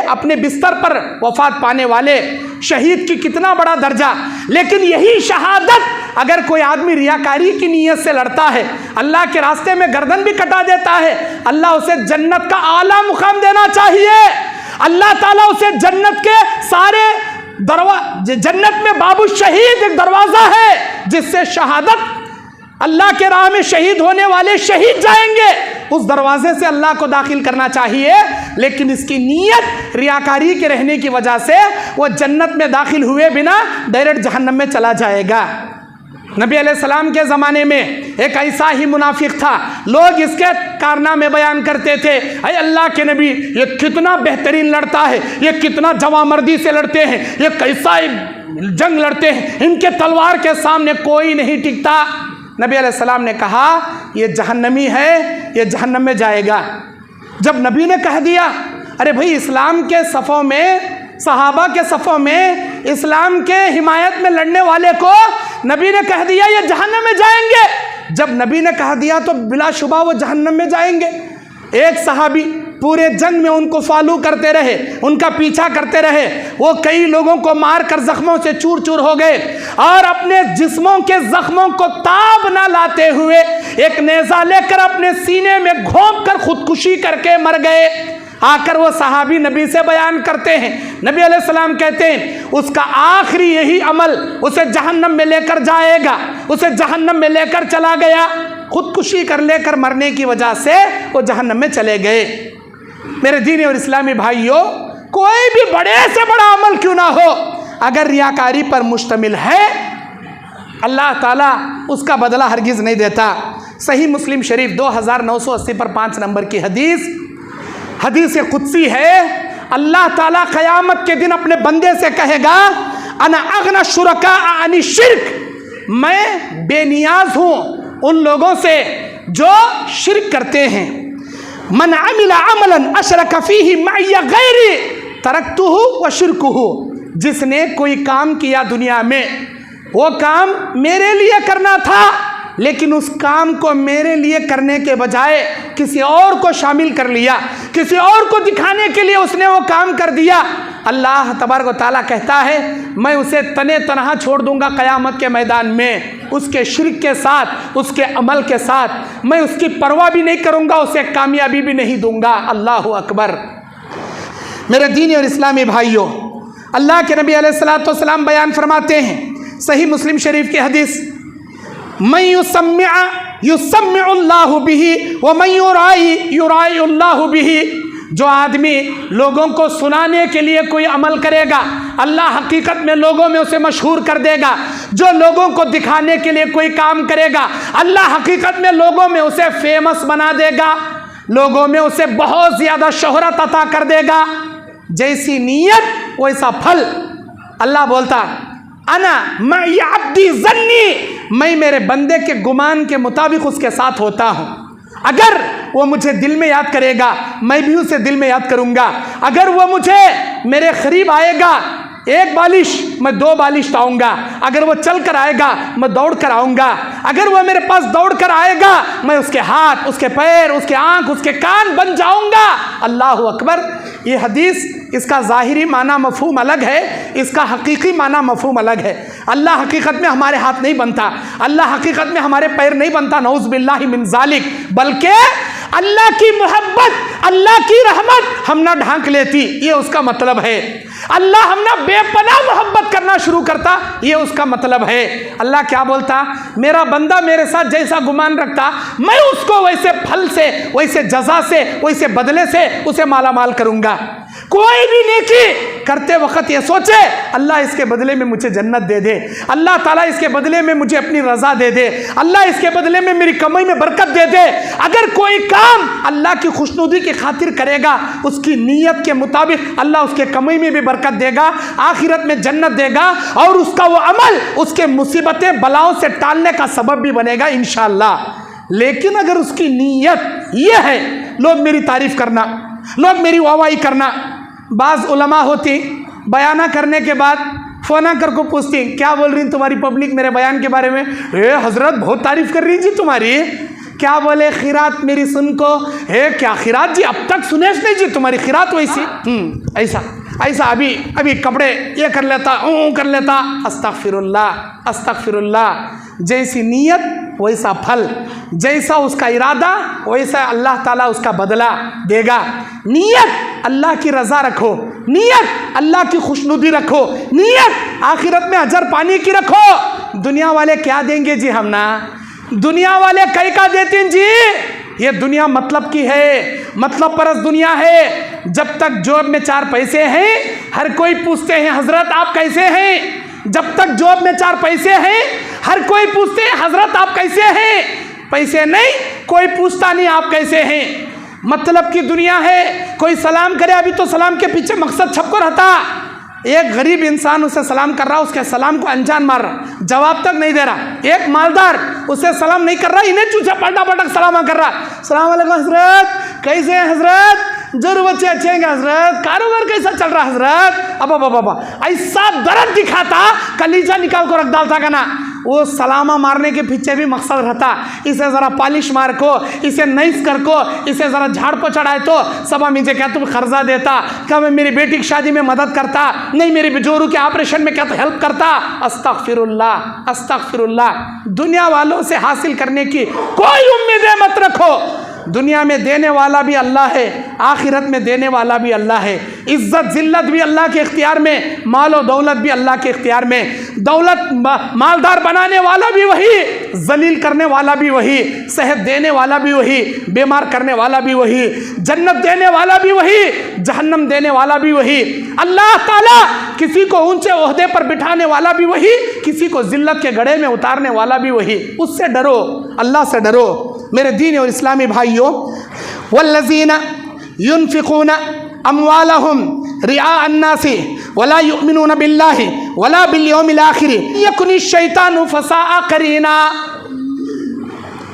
اپنے بستر پر وفات پانے والے، شہید کی کتنا بڑا درجہ۔ لیکن یہی شہادت اگر کوئی آدمی ریاکاری کی نیت سے لڑتا ہے، اللہ کے راستے میں گردن بھی کٹا دیتا ہے، اللہ اسے جنت کا اعلیٰ مقام دینا چاہیے۔ اللہ تعالیٰ اسے جنت کے سارے جنت میں باب الشہید ایک دروازہ ہے جس سے شہادت اللہ کے راہ میں شہید ہونے والے شہید جائیں گے، اس دروازے سے اللہ کو داخل کرنا چاہیے، لیکن اس کی نیت ریاکاری کے رہنے کی وجہ سے وہ جنت میں داخل ہوئے بنا ڈائریکٹ جہنم میں چلا جائے گا۔ نبی علیہ السلام کے زمانے میں ایک ایسا ہی منافق تھا، لوگ اس کے کارنامے بیان کرتے تھے، اے اللہ کے نبی یہ کتنا بہترین لڑتا ہے، یہ کتنا جوامردی سے لڑتے ہیں، یہ کیسا جنگ لڑتے ہیں، ان کے تلوار کے سامنے کوئی نہیں ٹکتا۔ نبی علیہ السلام نے کہا یہ جہنمی ہے، یہ جہنم میں جائے گا۔ جب نبی نے کہہ دیا ارے بھائی اسلام کے صفوں میں، صحابہ کے صفوں میں، اسلام کے حمایت میں لڑنے والے کو نبی نے کہہ دیا یہ جہنم میں جائیں گے، جب نبی نے کہہ دیا تو بلا شبہ وہ جہنم میں جائیں گے۔ ایک صحابی پورے جنگ میں ان کو فالو کرتے رہے، ان کا پیچھا کرتے رہے، وہ کئی لوگوں کو مار کر زخموں سے چور چور ہو گئے، اور اپنے جسموں کے زخموں کو تاب نہ لاتے ہوئے ایک نیزہ لے کر اپنے سینے میں گھونپ کر خودکشی کر کے مر گئے۔ آ کر وہ صحابی نبی سے بیان کرتے ہیں، نبی علیہ السلام کہتے ہیں اس کا آخری یہی عمل اسے جہنم میں لے کر جائے گا، اسے جہنم میں لے کر چلا گیا، خودکشی کر لے کر مرنے کی وجہ سے وہ جہنم میں چلے گئے۔ میرے دینی اور اسلامی بھائیوں، کوئی بھی بڑے سے بڑا عمل کیوں نہ ہو، اگر ریاکاری پر مشتمل ہے اللہ تعالیٰ اس کا بدلہ ہرگز نہیں دیتا۔ صحیح مسلم شریف 2980 پر 5 نمبر کی حدیث قدسی ہے، اللہ تعالیٰ قیامت کے دن اپنے بندے سے کہے گا انا اغنى الشركاء عن الشرك، میں بے نیاز ہوں ان لوگوں سے جو شرک کرتے ہیں۔ من عمل عملا اشرک فیہ معی غیری ترکتہ وشرکہ، جس نے کوئی کام کیا دنیا میں، وہ کام میرے لیے کرنا تھا لیکن اس کام کو میرے لیے کرنے کے بجائے کسی اور کو شامل کر لیا، کسی اور کو دکھانے کے لیے اس نے وہ کام کر دیا، اللہ تبارک و تعالیٰ کہتا ہے میں اسے تنے تنہا چھوڑ دوں گا قیامت کے میدان میں، اس کے شرک کے ساتھ، اس کے عمل کے ساتھ، میں اس کی پرواہ بھی نہیں کروں گا، اسے کامیابی بھی نہیں دوں گا۔ اللہ اکبر۔ میرے دینی اور اسلامی بھائیوں، اللہ کے نبی علیہ الصلوۃ والسلام بیان فرماتے ہیں صحیح مسلم شریف کی حدیث، من یسمع اللہ بہ ومن یرائی اللہ بہ، جو آدمی لوگوں کو سنانے کے لیے کوئی عمل کرے گا اللہ حقیقت میں لوگوں میں اسے مشہور کر دے گا، جو لوگوں کو دکھانے کے لیے کوئی کام کرے گا اللہ حقیقت میں لوگوں میں اسے فیمس بنا دے گا، لوگوں میں اسے بہت زیادہ شہرت عطا کر دے گا، جیسی نیت ویسا پھل۔ اللہ بولتا انا معی عبدی ظنی، میں میرے بندے کے گمان کے مطابق اس کے ساتھ ہوتا ہوں، اگر وہ مجھے دل میں یاد کرے گا میں بھی اسے دل میں یاد کروں گا، اگر وہ مجھے میرے قریب آئے گا ایک بالش میں 2 بالش لاؤں گا، اگر وہ چل کر آئے گا میں دوڑ کر آؤں گا، اگر وہ میرے پاس دوڑ کر آئے گا میں اس کے ہاتھ، اس کے پیر، اس کے آنکھ، اس کے کان بن جاؤں گا۔ اللہ اکبر۔ یہ حدیث اس کا ظاہری معنی مفہوم الگ ہے، اس کا حقیقی معنی مفہوم الگ ہے۔ اللہ حقیقت میں ہمارے ہاتھ نہیں بنتا، اللہ حقیقت میں ہمارے پیر نہیں بنتا، نعوذ باللہ من ذالک، بلکہ اللہ کی محبت، اللہ کی رحمت ہم نہ ڈھانک لیتی، یہ اس کا مطلب ہے۔ اللہ ہم نہ بے پناہ محبت کرنا شروع کرتا، یہ اس کا مطلب ہے۔ اللہ کیا بولتا؟ میرا بندہ میرے ساتھ جیسا گمان رکھتا میں اس کو ویسے پھل سے، ویسے جزا سے، ویسے بدلے سے اسے مالا مال کروں گا۔ کوئی بھی نیکی کرتے وقت یہ سوچے اللہ اس کے بدلے میں مجھے جنت دے دے، اللہ تعالیٰ اس کے بدلے میں مجھے اپنی رضا دے دے، اللہ اس کے بدلے میں میری کمائی میں برکت دے دے۔ اگر کوئی کام اللہ کی خوشنودی کی خاطر کرے گا اس کی نیت کے مطابق اللہ اس کے کمائی میں بھی برکت دے گا، آخرت میں جنت دے گا، اور اس کا وہ عمل اس کے مصیبتیں بلاؤں سے ٹالنے کا سبب بھی بنے گا انشاءاللہ۔ لیکن اگر اس کی نیت یہ ہے لوگ میری تعریف کرنا، لوگ میری واہواہی کرنا، بعض علماء ہوتی بیانہ کرنے کے بعد فونا کر کو پوچھتی کیا بول رہی تمہاری پبلک میرے بیان کے بارے میں؟ اے حضرت بہت تعریف کر رہی جی تمہاری، کیا بولے خیرات میری سن کو، اے کیا خیرات جی اب تک سنے نہیں جی تمہاری خیرات ویسی، ایسا ابھی کپڑے یہ کر لیتا، کر لیتا، استغفر اللہ۔ جیسی نیت ویسا پھل، جیسا اس کا ارادہ ویسا اللہ تعالیٰ اس کا بدلہ دے گا۔ نیت اللہ کی رضا رکھو، نیت اللہ کی خوشنودی رکھو، نیت آخرت میں اجر پانے کی رکھو۔ دنیا والے کیا دیں گے جی ہم نا، دنیا والے کئی کا دیتے ہیں جی، یہ دنیا مطلب کی ہے، مطلب پرست دنیا ہے۔ جب تک جوب میں 4 پیسے ہیں ہر کوئی پوچھتے ہیں حضرت آپ کیسے ہیں، جب تک جوب میں 4 پیسے ہیں ہر کوئی پوچھتے ہیں حضرت آپ کیسے ہیں، پیسے نہیں کوئی پوچھتا نہیں آپ کیسے ہیں۔ مطلب کی دنیا ہے، کوئی سلام کرے ابھی تو سلام کے پیچھے مقصد چھپ کو رہتا، ایک غریب انسان اسے سلام کر رہا، اس کے سلام کو انجان مار رہا، جواب تک نہیں دے رہا، ایک مالدار اسے سلام نہیں کر رہا، انہیں چوچا پلٹا پٹک سلام کر رہا، السلام علیکم حضرت کیسے ہیں حضرت، ضرور بچے اچھے ہیں گے حضرت، کاروبار کیسا چل رہا حضرت، ابا ایسا درد دکھاتا کلیجہ نکال کو رکھ ڈالتا کا نا۔ وہ سلامہ مارنے کے پیچھے بھی مقصد رہتا، اسے ذرا پالش مار کو، اسے نئیس کر کو، اسے ذرا جھاڑ پہ چڑھائے تو سبا مجھے کیا تم قرضہ دیتا، کیا میں میری بیٹی کی شادی میں مدد کرتا، نہیں میری بجورو کے آپریشن میں کیا تو ہیلپ کرتا۔ استغفر اللہ۔ دنیا والوں سے حاصل کرنے کی کوئی امیدیں مت رکھو، دنیا میں دینے والا بھی اللہ ہے، آخرت میں دینے والا بھی اللہ ہے، عزت ذلت بھی اللہ کے اختیار میں، مال و دولت بھی اللہ کے اختیار میں، دولت مالدار بنانے والا بھی وہی، ذلیل کرنے والا بھی وہی، صحت دینے والا بھی وہی، بیمار کرنے والا بھی وہی، جنت دینے والا بھی وہی، جہنم دینے والا بھی وہی۔ اللہ تعالیٰ کسی کو اونچے عہدے پر بٹھانے والا بھی وہی، کسی کو ذلت کے گڑھے میں اتارنے والا بھی وہی۔ اس سے ڈرو، اللہ سے ڈرو میرے دین اور اسلامی بھائیوں۔ والذین ينفقون اموالهم رعاء الناس ولا يؤمنون بالله ولا باليوم الاخر يكن الشيطان فساء قرینا۔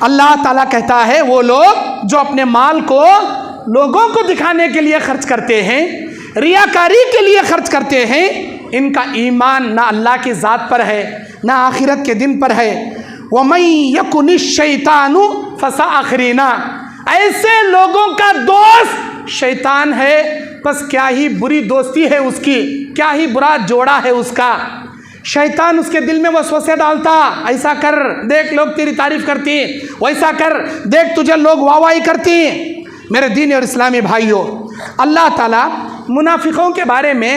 اللہ تعالیٰ کہتا ہے وہ لوگ جو اپنے مال کو لوگوں کو دکھانے کے لیے خرچ کرتے ہیں، ریاکاری کے لیے خرچ کرتے ہیں، ان کا ایمان نہ اللہ کی ذات پر ہے نہ آخرت کے دن پر ہے۔ وَمَن يَكُنِ الشَّيْطَانُ فَسَاءَ قَرِينًا، ایسے لوگوں کا دوست شیطان ہے، بس کیا ہی بری دوستی ہے اس کی، کیا ہی برا جوڑا ہے اس کا۔ شیطان اس کے دل میں وسوسے ڈالتا، ایسا کر دیکھ لوگ تیری تعریف کرتی، ویسا کر دیکھ تجھے لوگ واہواہی کرتی۔ میرے دین اور اسلامی بھائیوں، اللہ تعالیٰ منافقوں کے بارے میں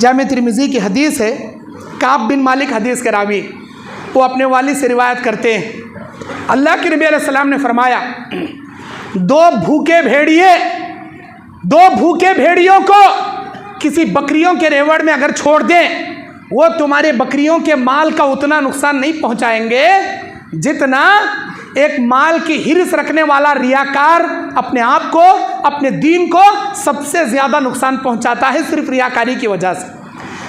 جامع ترمذی کی حدیث ہے، کعب بن مالک حدیث کے راوی، وہ اپنے والد سے روایت کرتے ہیں، اللہ کے نبی علیہ السلام نے فرمایا، دو بھوکے بھیڑیوں کو کسی بکریوں کے ریوڑ میں اگر چھوڑ دیں، وہ تمہارے بکریوں کے مال کا اتنا نقصان نہیں پہنچائیں گے جتنا ایک مال کی ہرس رکھنے والا ریاکار اپنے آپ کو، اپنے دین کو سب سے زیادہ نقصان پہنچاتا ہے صرف ریاکاری کی وجہ سے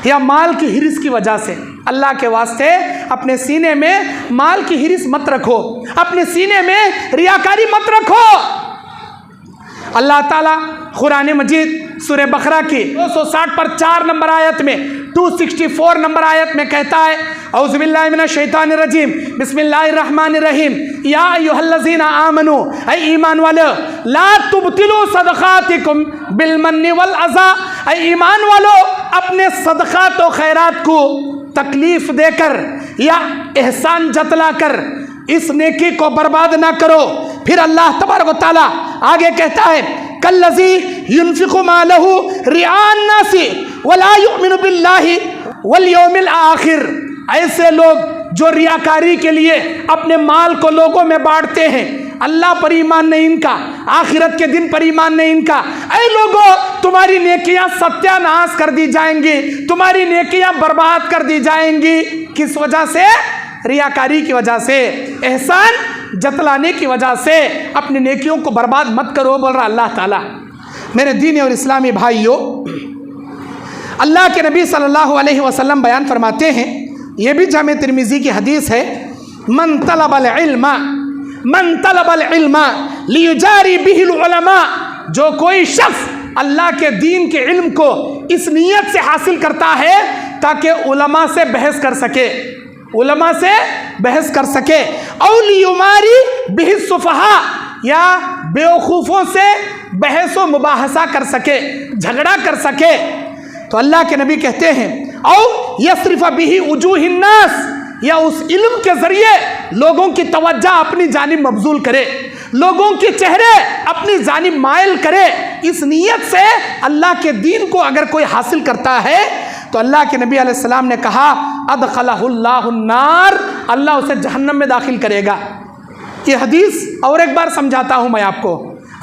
یا مال کی ہرس کی وجہ سے۔ اللہ کے واسطے اپنے سینے میں مال کی ہرس مت رکھو، اپنے سینے میں ریاکاری مت رکھو۔ اللہ تعالیٰ قرآن مجید سورہ بقرہ کی 260 پر 4 نمبر آیت میں 264 نمبر آیت میں کہتا ہے، اعوذ باللہ من الشیطان الرجیم بسم اللہ الرحمن الرحیم، یا ایھا الذین آمنو، اے ایمان والو، لا تبطلوا صدقاتکم بالمن والاذی، اے ایمان والو اپنے صدقات و خیرات کو تکلیف دے کر یا احسان جتلا کر اس نیکی کو برباد نہ کرو۔ پھر اللہ تبارک و تعالیٰ آگے کہتا ہے، کالذی ينفق مالہ رئاء الناس ولا یؤمن باللہ والیوم الآخر، ایسے لوگ جو ریاکاری کے لیے اپنے مال کو لوگوں میں بانٹتے ہیں، اللہ پر ایمان نہیں ان کا، آخرت کے دن پر ایمان نہیں ان کا، اے لوگوں تمہاری نیکیاں ستیہ ناش کر دی جائیں گی، تمہاری نیکیاں برباد کر دی جائیں گی۔ کس وجہ سے؟ ریاکاری کی وجہ سے، احسان جتلانے کی وجہ سے۔ اپنی نیکیوں کو برباد مت کرو، بول رہا اللہ تعالیٰ۔ میرے دینی اور اسلامی بھائیوں، اللہ کے نبی صلی اللہ علیہ وسلم بیان فرماتے ہیں، یہ بھی جامع ترمذی کی حدیث ہے، من طلب العلم لیجاری بہ العلماء، جو کوئی شخص اللہ کے دین کے علم کو اس نیت سے حاصل کرتا ہے تاکہ علماء سے بحث کر سکے، او لیماری بہ السفہاء، یا بیوقوفوں سے بحث و مباحثہ کر سکے، جھگڑا کر سکے، تو اللہ کے نبی کہتے ہیں، او یصرف بہ وجوہ الناس، یا اس علم کے ذریعے لوگوں کی توجہ اپنی جانب مبذول کرے، لوگوں کے چہرے اپنی جانب مائل کرے، اس نیت سے اللہ کے دین کو اگر کوئی حاصل کرتا ہے تو اللہ کے نبی علیہ السلام نے کہا، ادخلہ اللہ النار، اللہ اسے جہنم میں داخل کرے گا۔ یہ حدیث اور ایک بار سمجھاتا ہوں میں آپ کو،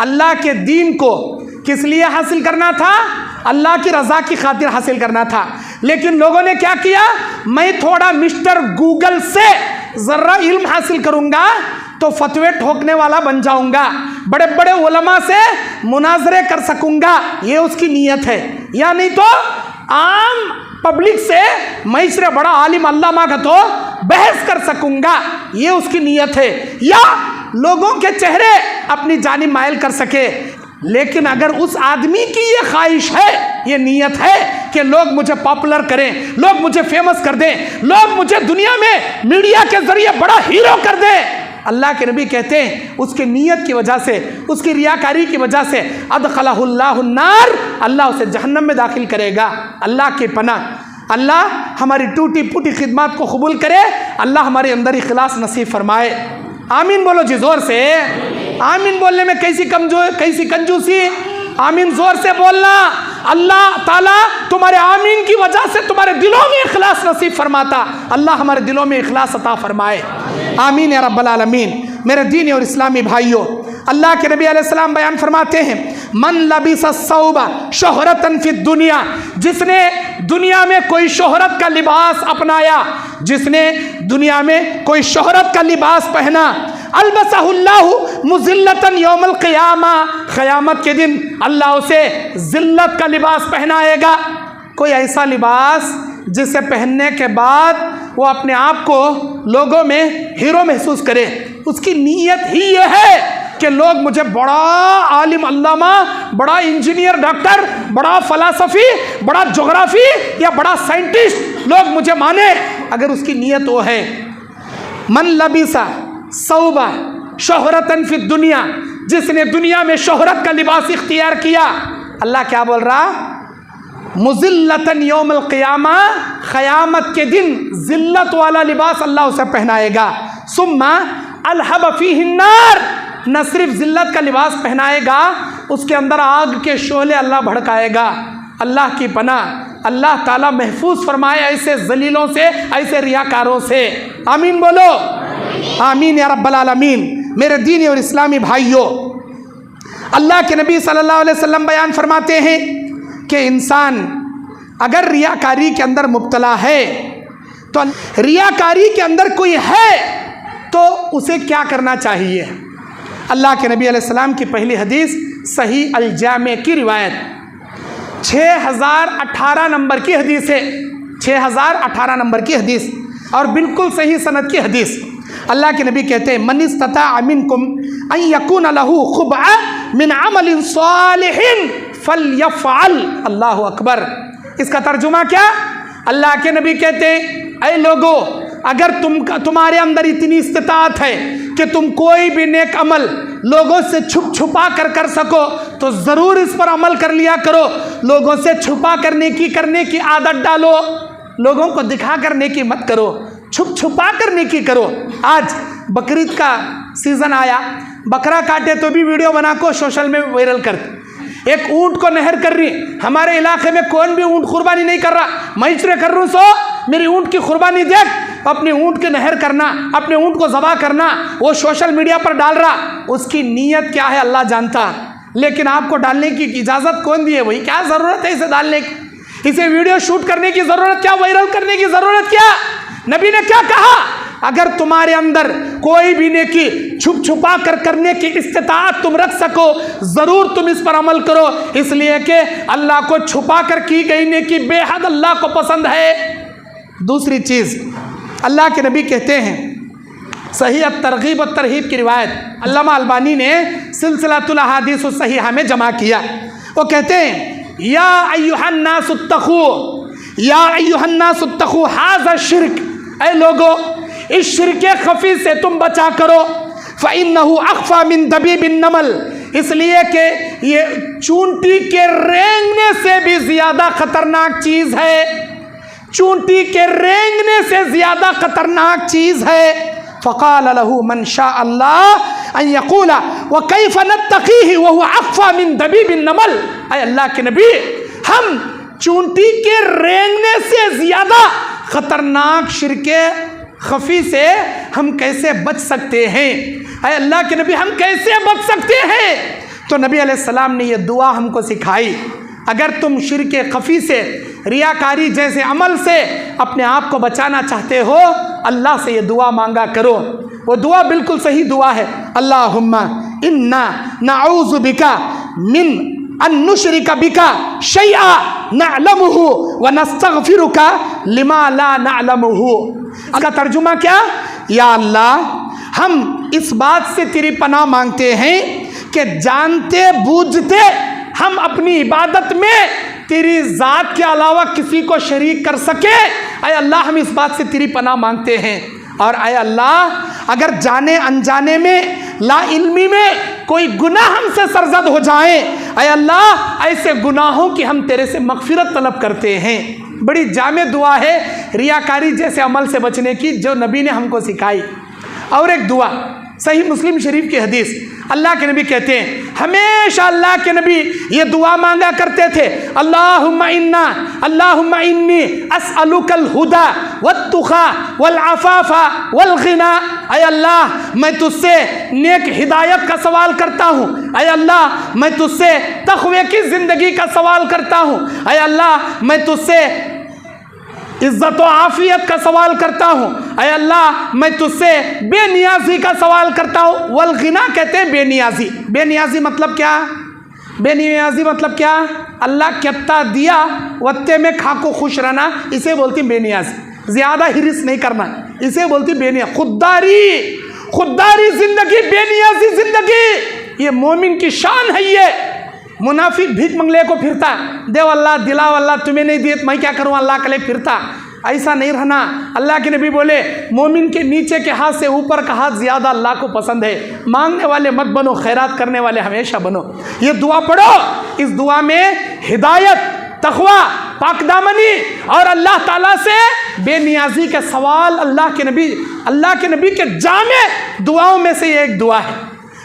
اللہ کے دین کو کس لیے حاصل کرنا تھا؟ اللہ کی رضا کی خاطر حاصل کرنا تھا، لیکن لوگوں نے کیا کیا؟ میں تھوڑا مسٹر گوگل سے ذرا علم حاصل کروں گا تو فتوے ٹھوکنے والا بن جاؤں گا، بڑے بڑے علماء سے مناظرے کر سکوں گا، یہ اس کی نیت ہے۔ یا نہیں تو عام پبلک سے میں اس سے بڑا عالم علامہ کا تو بحث کر سکوں گا، یہ اس کی نیت ہے، یا لوگوں کے چہرے اپنی جانب مائل کر سکے۔ لیکن اگر اس آدمی کی یہ خواہش ہے، یہ نیت ہے کہ لوگ مجھے پاپولر کریں، لوگ مجھے فیمس کر دیں، لوگ مجھے دنیا میں میڈیا کے ذریعے بڑا ہیرو کر دیں، اللہ کے نبی کہتے ہیں اس کی نیت کی وجہ سے، اس کی ریاکاری کی وجہ سے، ادخلہ اللہ النار، اللہ اسے جہنم میں داخل کرے گا۔ اللہ کی پناہ، اللہ ہماری ٹوٹی پھوٹی خدمات کو قبول کرے، اللہ ہمارے اندر اخلاص نصیب فرمائے۔ آمین بولو جی زور سے، آمین بولنے میں کیسی کنجوسی، آمین زور سے بولنا۔ اللہ تعالیٰ تمہارے آمین کی وجہ سے تمہارے دلوں میں اخلاص نصیب فرماتا، اللہ ہمارے دلوں میں اخلاص عطا فرمائے، آمین یا رب العالمین۔ میرے دینی اور اسلامی بھائیوں، اللہ کے نبی علیہ السلام بیان فرماتے ہیں، من لبس الثوب شہرتا فی الدنیا، جس نے دنیا میں کوئی شہرت کا لباس اپنایا، جس نے دنیا میں کوئی شہرت کا لباس پہنا، البسہ اللہ مذلتا یوم القیامہ، قیامت کے دن اللہ اسے ذلت کا لباس پہنائے گا۔ کوئی ایسا لباس جسے پہننے کے بعد وہ اپنے آپ کو لوگوں میں ہیرو محسوس کرے، اس کی نیت ہی یہ ہے کہ لوگ مجھے بڑا عالم علامہ، بڑا انجینئر ڈاکٹر، بڑا فلسفی، بڑا جغرافی یا بڑا سائنٹسٹ لوگ مجھے مانے، اگر اس کی نیت وہ ہے۔ من لبس ثوب شہرتا فی الدنیا، جس نے دنیا میں شہرت کا لباس اختیار کیا، اللہ کیا بول رہا؟ مذلتا یوم القیامہ، قیامت کے دن ذلت والا لباس اللہ اسے پہنائے گا۔ ثم الہب فیہ النار، نہ صرف ذلت کا لباس پہنائے گا، اس کے اندر آگ کے شعلے اللہ بھڑکائے گا۔ اللہ کی پناہ اللہ تعالیٰ محفوظ فرمائے ایسے ذلیلوں سے، ایسے ریاکاروں سے۔ آمین بولو، آمین یا رب العالمین۔ میرے دینی اور اسلامی بھائیوں، اللہ کے نبی صلی اللہ علیہ وسلم بیان فرماتے ہیں کہ انسان اگر ریاکاری کے اندر مبتلا ہے تو ریاکاری کے اندر کوئی ہے تو اسے کیا کرنا چاہیے؟ اللہ کے نبی علیہ السلام کی پہلی حدیث صحیح الجامع کی روایت 6018 نمبر کی حدیث ہے، 6018 نمبر کی حدیث اور بالکل صحیح سند کی حدیث۔ اللہ کے نبی کہتے ہیں من استطاع منکم ان یکون لہ خبع من عمل صالح فلیفعل۔ اللہ اکبر۔ اس کا ترجمہ کیا؟ اللہ کے نبی کہتے ہیں اے لوگو، اگر تمہارے اندر اتنی استطاعت ہے کہ تم کوئی بھی نیک عمل لوگوں سے چھپ چھپا کر سکو تو ضرور اس پر عمل کر لیا کرو۔ لوگوں سے چھپا کرنے کی عادت ڈالو، لوگوں کو دکھا کرنے کی مت کرو، چھپ چھپا کرنے کی کرو۔ آج بقرعید کا سیزن آیا، بکرا کاٹے تو بھی ویڈیو بنا کو سوشل میں وائرل کرتے۔ ایک اونٹ کو نہر کر رہی، ہمارے علاقے میں کون بھی اونٹ قربانی نہیں کر رہا، میں چرے کر رہا ہوں، سو میری اونٹ کی قربانی دیکھ، اپنے اونٹ کے نہر کرنا، اپنے اونٹ کو ذبح کرنا، وہ سوشل میڈیا پر ڈال رہا، اس کی نیت کیا ہے اللہ جانتا۔ لیکن آپ کو ڈالنے کی اجازت کون دی ہے؟ وہی کیا ضرورت ہے اسے ڈالنے کی، اسے ویڈیو شوٹ کرنے کی ضرورت کیا، وائرل کرنے کی ضرورت کیا؟ نبی نے کیا کہا؟ اگر تمہارے اندر کوئی بھی نیکی چھپ چھپا کرنے کی استطاعت تم رکھ سکو ضرور تم اس پر عمل کرو، اس لیے کہ اللہ کو چھپا کر کی گئی نیکی بے حد اللہ کو پسند ہے۔ دوسری چیز اللہ کے نبی کہتے ہیں، صحیح الترغیب والترہیب کی روایت علامہ البانی نے سلسلۃ الاحادیث الصحیحہ میں جمع کیا، وہ کہتے ہیں یا ایھا الناس اتقوا، یا ایھا الناس اتقوا ھذا الشرک، اے لوگو اس شرک خفی سے تم بچا کرو، فإنہ اخفی من دبیب النمل، اس لیے کہ یہ چونٹی کے رینگنے سے بھی زیادہ خطرناک چیز ہے، چونٹی کے رینگنے سے زیادہ خطرناک چیز ہے۔ فقال له من شاء اللہ ان یقول وکیف نتقیہ وہو اخفی من دبیب النمل، اے اللہ کے نبی ہم چونٹی کے رینگنے سے زیادہ خطرناک شرک خفی سے ہم کیسے بچ سکتے ہیں؟ اے اللہ کے نبی ہم کیسے بچ سکتے ہیں؟ تو نبی علیہ السلام نے یہ دعا ہم کو سکھائی، اگر تم شرک خفی سے، ریاکاری جیسے عمل سے اپنے آپ کو بچانا چاہتے ہو اللہ سے یہ دعا مانگا کرو۔ وہ دعا بالکل صحیح دعا ہے، اللہم انا نعوذ بک من ان نشرک بک شیئا نعلمہ ونستغفرک لما لا نعلمہ۔ اس کا ترجمہ کیا؟ یا اللہ ہم اس بات سے تیری پناہ مانگتے ہیں کہ جانتے بوجھتے ہم اپنی عبادت میں تیری ذات کے علاوہ کسی کو شریک کر سکے، اے اللہ ہم اس بات سے تیری پناہ مانگتے ہیں۔ اور اے اللہ اگر جانے انجانے میں، لا علمی میں کوئی گناہ ہم سے سرزد ہو جائیں، اے اللہ ایسے گناہوں کی ہم تیرے سے مغفرت طلب کرتے ہیں۔ بڑی جامع دعا ہے ریاکاری جیسے عمل سے بچنے کی جو نبی نے ہم کو سکھائی۔ اور ایک دعا صحیح مسلم شریف کی حدیث، اللہ کے نبی کہتے ہیں ہمیشہ اللہ کے نبی یہ دعا مانگا کرتے تھے، اللہم انی اسألک الہدی والتقی والعفاف والغنی، اے اللہ میں تجھ سے نیک ہدایت کا سوال کرتا ہوں، اے اللہ میں تجھ سے تقوی کی زندگی کا سوال کرتا ہوں، اے اللہ میں تجھ سے عزت و عافیت کا سوال کرتا ہوں، اے اللہ میں تجھ سے بے نیازی کا سوال کرتا ہوں۔ والغنا کہتے ہیں بے نیازی، بے نیازی مطلب کیا؟ بے نیازی مطلب کیا؟ اللہ کتا دیا وتے میں کھا کو خوش رہنا، اسے بولتی بے نیازی، زیادہ ہرس نہیں کرنا، اسے بولتی بے نیازی۔ خودداری زندگی، بے نیازی زندگی، یہ مومن کی شان ہے۔ یہ منافق بھیک منگلے کو پھرتا، دیو اللہ دلاو اللہ تمہیں نہیں دیت میں کیا کروں اللہ کے لیے پھرتا، ایسا نہیں رہنا۔ اللہ کے نبی بولے مومن کے نیچے کے ہاتھ سے اوپر کا ہاتھ زیادہ اللہ کو پسند ہے، مانگنے والے مت بنو، خیرات کرنے والے ہمیشہ بنو۔ یہ دعا پڑھو، اس دعا میں ہدایت، تقوی، پاک دامنی اور اللہ تعالیٰ سے بے نیازی کا سوال اللہ کے نبی کے جامع دعاؤں میں سے یہ ایک دعا ہے۔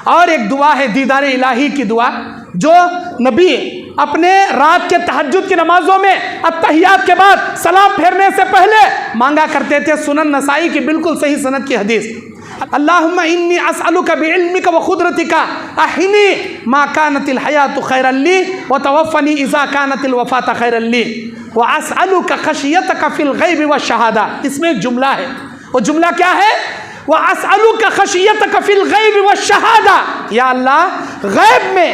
اور ایک دعا ہے دیدار الہی کی دعا، جو نبی اپنے رات کے تہجد کی نمازوں میں التحیات کے بعد سلام پھیرنے سے پہلے مانگا کرتے تھے، سنن نسائی کی بالکل صحیح سند کی حدیث، اللہم انی اسألک بعلمک وقدرتک احینی ما کانت الحیات خیرا لی وتوفنی اذا کانت الوفاة خیرا لی واسألک خشیتک فی الغیب والشہادہ۔ اس میں ایک جملہ ہے، وہ جملہ کیا ہے؟ واسألک خشیتک فی الغیب والشہادہ، یا اللہ غیب میں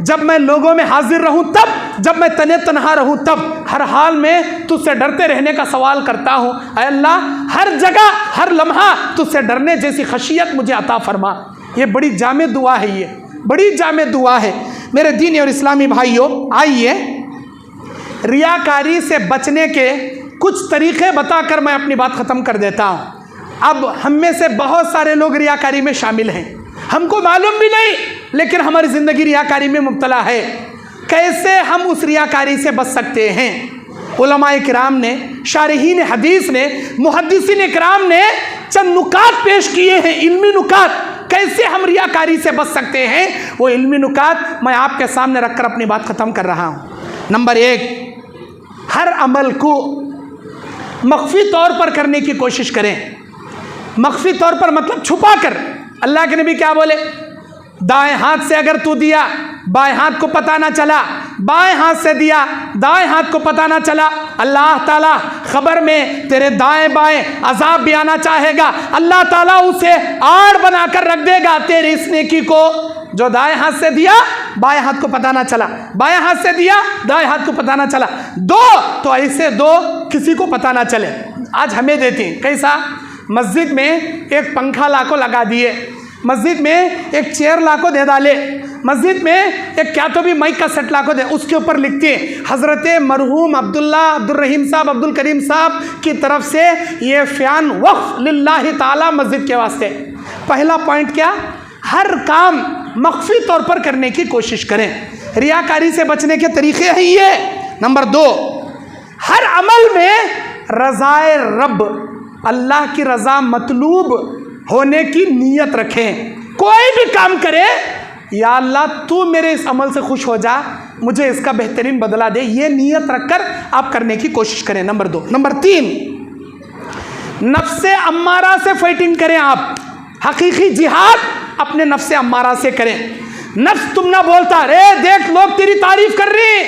جب میں لوگوں میں حاضر رہوں تب، جب میں تنے تنہا رہوں تب، ہر حال میں تجھ سے ڈرتے رہنے کا سوال کرتا ہوں، اے اللہ ہر جگہ ہر لمحہ تجھ سے ڈرنے جیسی خشیت مجھے عطا فرما۔ یہ بڑی جامع دعا ہے، یہ بڑی جامع دعا ہے۔ میرے دینی اور اسلامی بھائیوں، آئیے ریاکاری سے بچنے کے کچھ طریقے بتا کر میں اپنی بات ختم کر دیتا ہوں۔ اب ہم میں سے بہت سارے لوگ ریاکاری میں شامل ہیں، ہم کو معلوم بھی نہیں، لیکن ہماری زندگی ریاکاری میں مبتلا ہے۔ کیسے ہم اس ریاکاری سے بچ سکتے ہیں؟ علماء کرام نے، شارحین حدیث نے، محدثین کرام نے چند نکات پیش کیے ہیں، علمی نکات، کیسے ہم ریاکاری سے بچ سکتے ہیں۔ وہ علمی نکات میں آپ کے سامنے رکھ کر اپنی بات ختم کر رہا ہوں۔ نمبر 1، ہر عمل کو مخفی طور پر کرنے کی کوشش کریں۔ مخفی طور پر مطلب چھپا کر۔ اللہ کے نبی کیا بولے؟ دائیں ہاتھ سے اگر تو دیا بائیں ہاتھ کو پتہ نہ چلا، بائیں ہاتھ سے دیا دائیں ہاتھ کو پتہ نہ چلا، اللہ تعالیٰ خبر میں تیرے دائیں بائیں عذاب بھی آنا چاہے گا، اللہ تعالیٰ اسے آڑ بنا کر رکھ دے گا تیری اس نیکی کو۔ جو دائیں ہاتھ سے دیا بائیں ہاتھ کو پتہ نہ چلا، بائیں ہاتھ سے دیا دائیں ہاتھ کو پتہ نہ چلا، دو تو ایسے دو کسی کو پتہ نہ چلے۔ آج ہمیں دیتی ہیں کیسا؟ مسجد میں ایک پنکھا لا کو لگا دیے، مسجد میں ایک چیئر لا کو دے ڈالے، مسجد میں ایک کیا تو بھی مائک کا سیٹ لا کو دے، اس کے اوپر لکھتے ہیں حضرت مرحوم عبداللہ عبدالرحیم صاحب عبد الکریم صاحب کی طرف سے یہ فیان وقف للہ تعالی مسجد کے واسطے۔ پہلا پوائنٹ کیا؟ ہر کام مخفی طور پر کرنے کی کوشش کریں۔ ریاکاری سے بچنے کے طریقے ہیں یہ۔ نمبر 2، ہر عمل میں رضائے رب، اللہ کی رضا مطلوب ہونے کی نیت رکھیں۔ کوئی بھی کام کرے، یا اللہ تو میرے اس عمل سے خوش ہو جا، مجھے اس کا بہترین بدلہ دے، یہ نیت رکھ کر آپ کرنے کی کوشش کریں۔ نمبر 2۔ نمبر 3، نفس امارہ سے فائٹنگ کریں۔ آپ حقیقی جہاد اپنے نفس امارہ سے کریں۔ نفس تم نہ بولتا رے، دیکھ لوگ تیری تعریف کر رہے ہیں،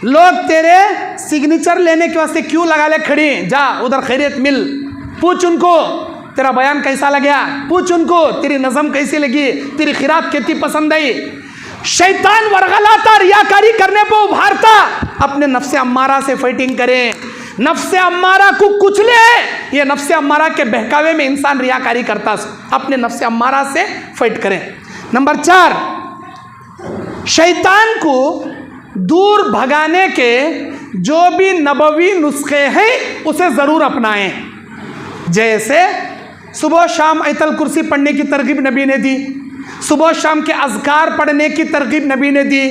لوگ تیرے سگنیچر لینے کے واسطے کیوں لگا لے کھڑی، جا ادھر خیریت مل، پوچھ ان کو تیرا بیان کیسا لگیا، پوچھ ان کو تیری نظم کیسی لگی، تیری خیرات کتنی پسند آئی۔ شیطان ورغلاتا، ریاکاری کرنے پہ ابھارتا۔ اپنے نفس امارہ سے فائٹنگ کریں، نفس امارہ کو کچلے۔ یہ نفس امارہ کے بہکاوے میں انسان ریاکاری کرتا، اپنے نفس امارہ سے فائٹ کریں۔ نمبر 4، شیطان کو دور بھگانے کے جو بھی نبوی نسخے ہیں اسے ضرور اپنائیں۔ جیسے صبح شام آیت الکرسی پڑھنے کی ترغیب نبی نے دی، صبح شام کے اذکار پڑھنے کی ترغیب نبی نے دی،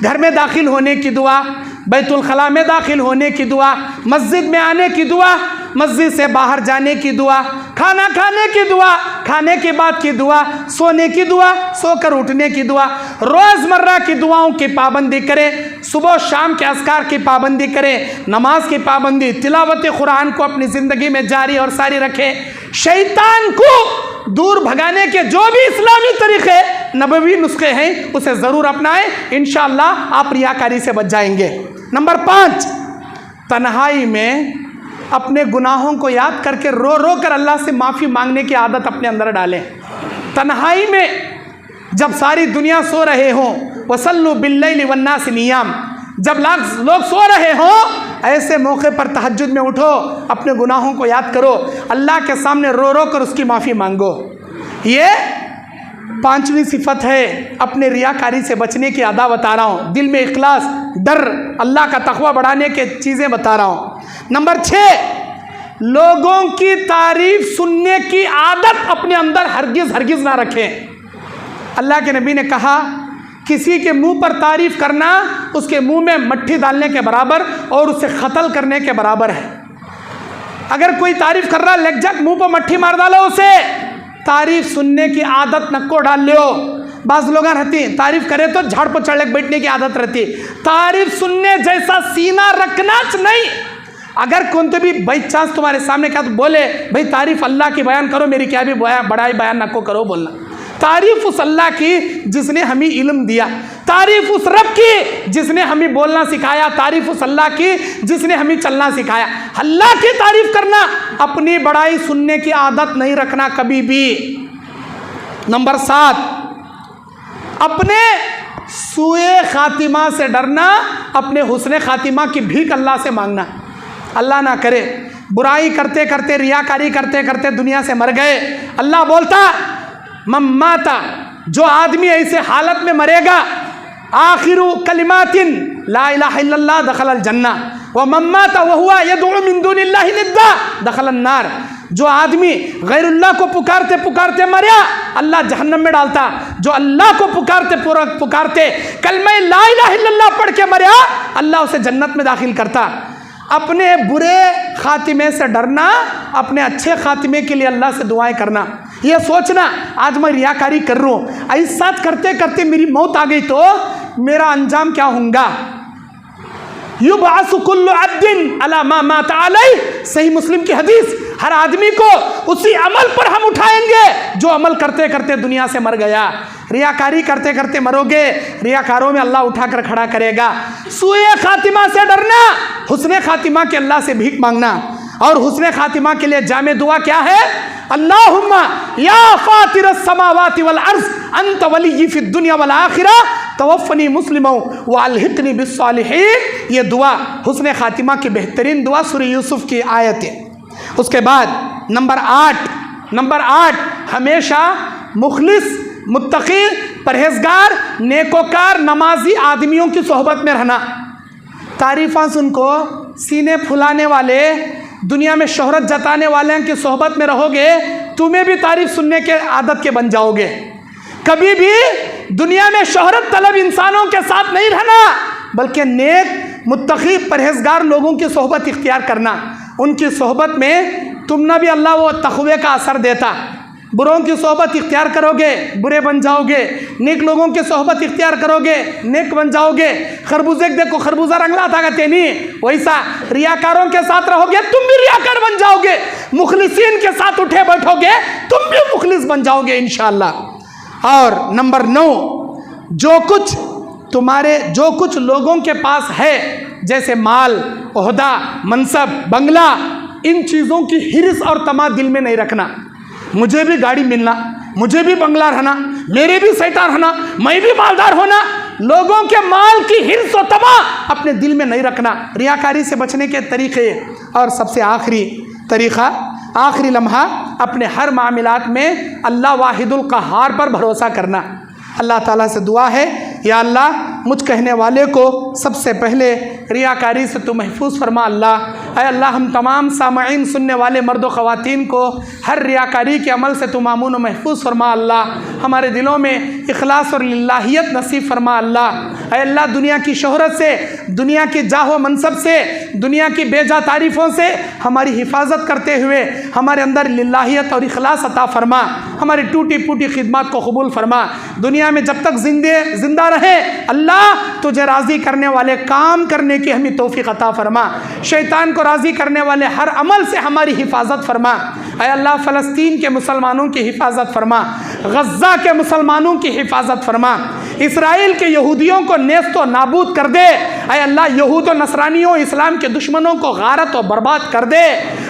گھر میں داخل ہونے کی دعا، بیت الخلاء میں داخل ہونے کی دعا، مسجد میں آنے کی دعا، مسجد سے باہر جانے کی دعا، کھانا کھانے کی دعا، کھانے کے بعد کی دعا، سونے کی دعا، سو کر اٹھنے کی دعا، روزمرہ کی دعاؤں کی پابندی کریں، صبح شام کے اذکار کی پابندی کریں، نماز کی پابندی، تلاوت قرآن کو اپنی زندگی میں جاری اور ساری رکھیں۔ شیطان کو دور بھگانے کے جو بھی اسلامی طریقے نبوی نسخے ہیں اسے ضرور اپنائیں، انشاءاللہ آپ ریاکاری سے بچ جائیں گے۔ نمبر 5، تنہائی میں اپنے گناہوں کو یاد کر کے رو رو کر اللہ سے معافی مانگنے کی عادت اپنے اندر ڈالیں۔ تنہائی میں جب ساری دنیا سو رہے ہوں، وَصَلُّوا بِاللَّيْلِ وَالنَّاسِ نِيَامٌ، جب لوگ سو رہے ہوں، ایسے موقع پر تہجد میں اٹھو، اپنے گناہوں کو یاد کرو، اللہ کے سامنے رو رو کر اس کی معافی مانگو۔ یہ 5ویں صفت ہے اپنے ریاکاری سے بچنے کی ادا بتا رہا ہوں، دل میں اخلاص، ڈر، اللہ کا تقوی بڑھانے کے چیزیں بتا رہا ہوں۔ نمبر 6، لوگوں کی تعریف سننے کی عادت اپنے اندر ہرگز نہ رکھیں۔ اللہ کے نبی نے کہا کسی کے منہ پر تعریف کرنا اس کے منہ میں مٹھی ڈالنے کے برابر اور اسے قتل کرنے کے برابر ہے۔ اگر کوئی تعریف کر رہا لگ جگ منہ پر مٹھی مار ڈالو اسے۔ تعریف سننے کی عادت نکو ڈال لیو، بعض لوگ رہتے ہیں تعریف کرے تو جھاڑ پر چڑھ بیٹھنے کی عادت رہتی ہے. تعریف سننے جیسا سینہ رکھنا نہیں. اگر کون تو بھی بائی چانس تمہارے سامنے کیا تو بولے بھائی تعریف اللہ کی بیان کرو, میری کیا بھی بڑائی بیان نہ کرو بولنا. تعریف اس اللہ کی جس نے ہمیں علم دیا, تعریف اس رب کی جس نے ہمیں بولنا سکھایا, تعریف اس اللہ کی جس نے ہمیں چلنا سکھایا. اللہ کی تعریف کرنا, اپنی بڑائی سننے کی عادت نہیں رکھنا کبھی بھی. نمبر 7, اپنے سوء خاتمہ سے ڈرنا, اپنے حسن خاتمہ کی بھیک اللہ سے مانگنا. اللہ نہ کرے برائی کرتے کرتے ریاکاری کرتے کرتے دنیا سے مر گئے. اللہ بولتا من مات, جو آدمی ایسے حالت میں مرے گا, آخر کلمات لا الہ الا اللہ دخل الجنہ ومن مات وہو یدعو من دون اللہ ندا دخل النار. جو آدمی غیر اللہ کو پکارتے پکارتے مریا, اللہ جہنم میں ڈالتا. جو اللہ کو پکارتے پکارتے کلمہ لا الہ الا اللہ پڑھ کے مریا, اللہ اسے جنت میں داخل کرتا. اپنے برے خاتمے سے ڈرنا, اپنے اچھے خاتمے کے لیے اللہ سے دعائیں کرنا. یہ سوچنا آج میں ریاکاری کر رہا ہوں, ایسا کرتے کرتے میری موت آ گئی تو میرا انجام کیا ہوگا. یبعث کل عبد علی ما مات علیہ, صحیح مسلم کی حدیث. ہر آدمی کو اسی عمل پر ہم اٹھائیں گے جو عمل کرتے کرتے دنیا سے مر گیا. ریاکاری کرتے کرتے مرو گے, ریاکاروں میں اللہ اٹھا کر کھڑا کرے گا. سوء خاتمہ سے ڈرنا, حسن خاتمہ کے اللہ سے بھیک مانگنا. اور حسن خاتمہ کے لیے جامع دعا کیا ہے؟ اللہم یا فاطر السماوات والارض انت ولی فی الدنیا والآخرہ توفنی مسلما والحقنی بالصالحین. یہ دعا حسن خاتمہ کی بہترین دعا سورہ یوسف کی آیت ہے. اس کے بعد نمبر 8 ہمیشہ مخلص, متقی, پرہیزگار, نیکوکار, نمازی آدمیوں کی صحبت میں رہنا. تعریفاں سن کو سینے پھلانے والے, دنیا میں شہرت جتانے والے کی صحبت میں رہو گے, تمہیں بھی تعریف سننے کے عادت کے بن جاؤ گے. کبھی بھی دنیا میں شہرت طلب انسانوں کے ساتھ نہیں رہنا, بلکہ نیک, متقی, پرہیزگار لوگوں کی صحبت اختیار کرنا. ان کی صحبت میں تم نہ بھی اللہ وہ تقوی کا اثر دیتا. بروں کی صحبت اختیار کرو گے برے بن جاؤ گے, نیک لوگوں کی صحبت اختیار کرو گے نیک بن جاؤ گے. خربوزے دیکھو خربوزہ رنگلا تھا کہتے نہیں, ویسا ریاکاروں کے ساتھ رہو گے تم بھی ریاکار بن جاؤ گے. مخلصین کے ساتھ اٹھے بیٹھو گے تم بھی مخلص بن جاؤ گے انشاءاللہ. اور نمبر 9, جو کچھ لوگوں کے پاس ہے جیسے مال, عہدہ, منصب, بنگلہ, ان چیزوں کی حرص اور طمع دل میں نہیں رکھنا. مجھے بھی گاڑی ملنا, مجھے بھی بنگلہ رہنا, میرے بھی سیٹا رہنا, میں بھی مالدار ہونا. لوگوں کے مال کی حرص و طمع اپنے دل میں نہیں رکھنا. ریاکاری سے بچنے کے طریقے. اور سب سے آخری طریقہ, آخری لمحہ, اپنے ہر معاملات میں اللہ واحد القہار پر بھروسہ کرنا. اللہ تعالیٰ سے دعا ہے, یا اللہ مجھ کہنے والے کو سب سے پہلے ریاکاری سے تو محفوظ فرما. اے اللہ ہم تمام سامعین سننے والے مرد و خواتین کو ہر ریاکاری کے عمل سے تو مامون و محفوظ فرما. اللہ ہمارے دلوں میں اخلاص اور للہیت نصیب فرما. اے اللہ دنیا کی شہرت سے, دنیا کی جاہ و منصب سے, دنیا کی بے جا تعریفوں سے ہماری حفاظت کرتے ہوئے ہمارے اندر للہیت اور اخلاص عطا فرما. ہماری ٹوٹی پھوٹی خدمات کو قبول فرما. دنیا میں جب تک زندہ رہے اللہ تجھے راضی کرنے والے کام کرنے کی ہمیں توفیق عطا فرما. شیطان کو راضی کرنے والے ہر عمل سے ہماری حفاظت فرما. اے اللہ فلسطین کے مسلمانوں کی حفاظت فرما, غزہ کے مسلمانوں کی حفاظت فرما, اسرائیل کے یہودیوں کو نیست و نابود کر دے. اے اللہ یہود و نصرانیوں اسلام کے دشمنوں کو غارت و برباد کر دے.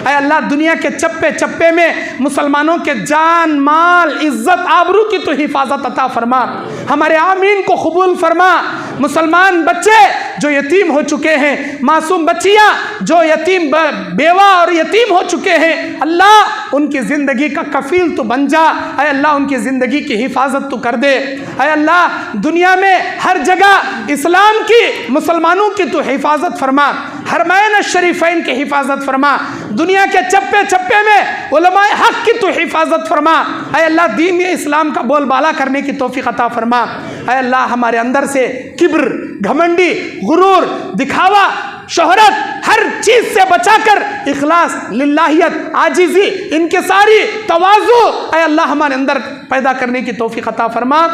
اے اللہ دنیا کے چپے چپے میں مسلمانوں کے جان, مال, عزت, آبرو کی تو حفاظت عطا فرما. ہمارے آمین کو قبول فرما. مسلمان بچے جو یتیم ہو چکے ہیں, معصوم بچیاں جو یتیم بیوہ اور یتیم ہو چکے ہیں, اللہ ان کی زندگی کا کفیل تو بن جا. اے اللہ ان کی زندگی کی حفاظت تو کر دے. اے اللہ دنیا میں ہر جگہ اسلام کی, مسلمانوں کی تو حفاظت فرما. حرمین الشریفین کی حفاظت فرما. دنیا کے چپے چپے میں علماء حق کی تو حفاظت فرما. اے اللہ دین اسلام کا بول بالا کرنے کی توفیق عطا فرما. اے اللہ ہمارے اندر سے کبر, گھمنڈی, غرور, دکھاوا, شہرت, ہر چیز سے بچا کر اخلاص, للہیت, عاجزی, انکساری, تواضع اے اللہ ہمارے اندر پیدا کرنے کی توفیق عطا فرما.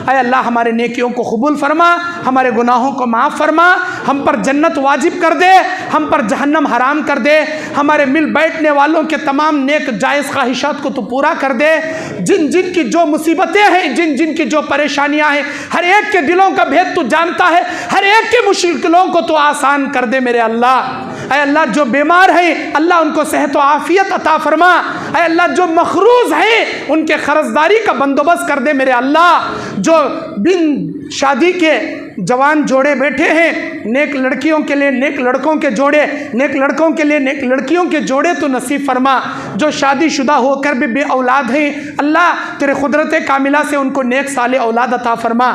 اے اللہ ہمارے نیکیوں کو قبول فرما، ہمارے گناہوں کو معاف فرما، ہم پر جنت واجب کر دے، ہم پر جہنم حرام کر دے، ہمارے مل بیٹھنے والوں کے تمام نیک جائز خواہشات کو تو پورا کر دے، جن جن کی جو مصیبتیں ہیں، جن جن کی جو پریشانیاں ہیں، ہر ایک کے دلوں کا بھید تو جانتا ہے، ہر ایک کے مشکلوں کو تو آسان کر دے میرے اللہ۔ اے اللہ جو بیمار ہیں اللہ ان کو صحت و عافیت عطا فرما، اے اللہ جو مخروض ہیں ان کے قرضداری کا بندوبست کر دے میرے اللہ، جو بن شادی کے جوان جوڑے بیٹھے ہیں، نیک لڑکیوں کے لیے نیک لڑکوں کے جوڑے، نیک لڑکوں کے لیے نیک لڑکیوں کے جوڑے تو نصیب فرما، جو شادی شدہ ہو کر بھی بے اولاد ہیں اللہ تیرے قدرت کاملہ سے ان کو نیک صالح اولاد عطا فرما۔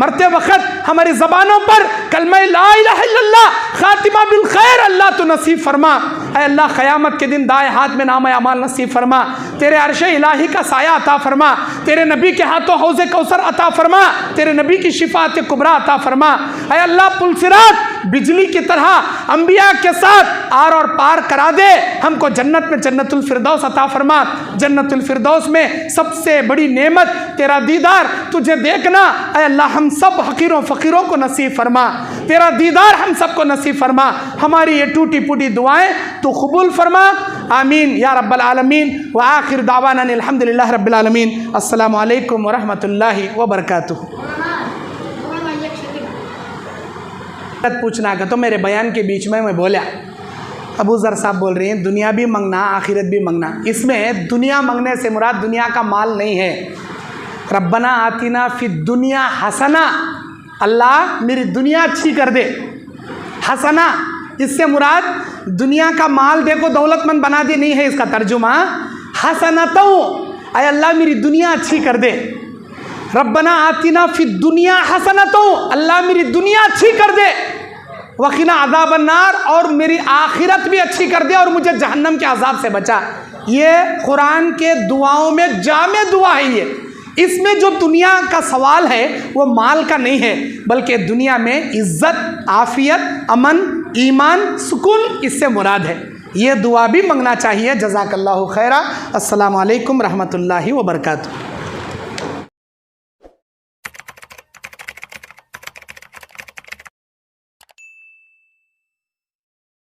مرتے وقت ہماری زبانوں پر کلمہ لا الہ الا اللہ خاتمہ بالخیر اللہ تو نصیب فرما، اے اللہ قیامت کے دن دائیں ہاتھ میں نامہ اعمال نصیب فرما، تیرے عرش الہی کا سایہ عطا فرما، تیرے نبی کے ہاتھوں حوض کوثر عطا فرما، تیرے نبی کی شفاعت کبریٰ عطا فرما، اے اللہ پل صراط بجلی کی طرح انبیاء کے ساتھ آر اور پار کرا دے، ہم کو جنت میں جنت الفردوس عطا فرما، جنت الفردوس میں سب سے بڑی نعمت تیرا دیدار، تجھے دیکھنا، اے اللہ ہم سب حقیروں فقیروں کو نصیب فرما، تیرا دیدار ہم سب کو نصیب فرما، ہماری یہ ٹوٹی پوٹی دعائیں تو قبول فرما، آمین یا رب العالمین، وآخر دعوانا الحمدللہ رب العالمین۔ السلام علیکم ورحمۃ اللہ وبرکاتہ۔ پوچھنا کا تو میرے بیان کے بیچ میں بولا، ابو ذر صاحب بول رہے ہیں دنیا بھی منگنا آخرت بھی منگنا، اس میں دنیا منگنے سے مراد دنیا کا مال نہیں ہے، ربنا آتنا فی الدنیا حسنہ، اللہ میری دنیا اچھی کر دے، حسنہ اس سے مراد دنیا کا مال دیکھو دولت مند بنا دی نہیں ہے، اس کا ترجمہ حسنتو، اے اللہ میری دنیا اچھی کر دے، ربنا آتنا فی الدنیا حسنتو، اللہ میری دنیا اچھی کر دے، وقنا عذاب النار، اور میری آخرت بھی اچھی کر دے اور مجھے جہنم کے عذاب سے بچا۔ یہ قرآن کے دعاؤں میں جامع دعا ہے، یہ اس میں جو دنیا کا سوال ہے وہ مال کا نہیں ہے، بلکہ دنیا میں عزت، عافیت، امن، ایمان، سکون اس سے مراد ہے، یہ دعا بھی منگنا چاہیے۔ جزاک اللہ خیرہ۔ السلام علیکم رحمۃ اللہ وبرکاتہ۔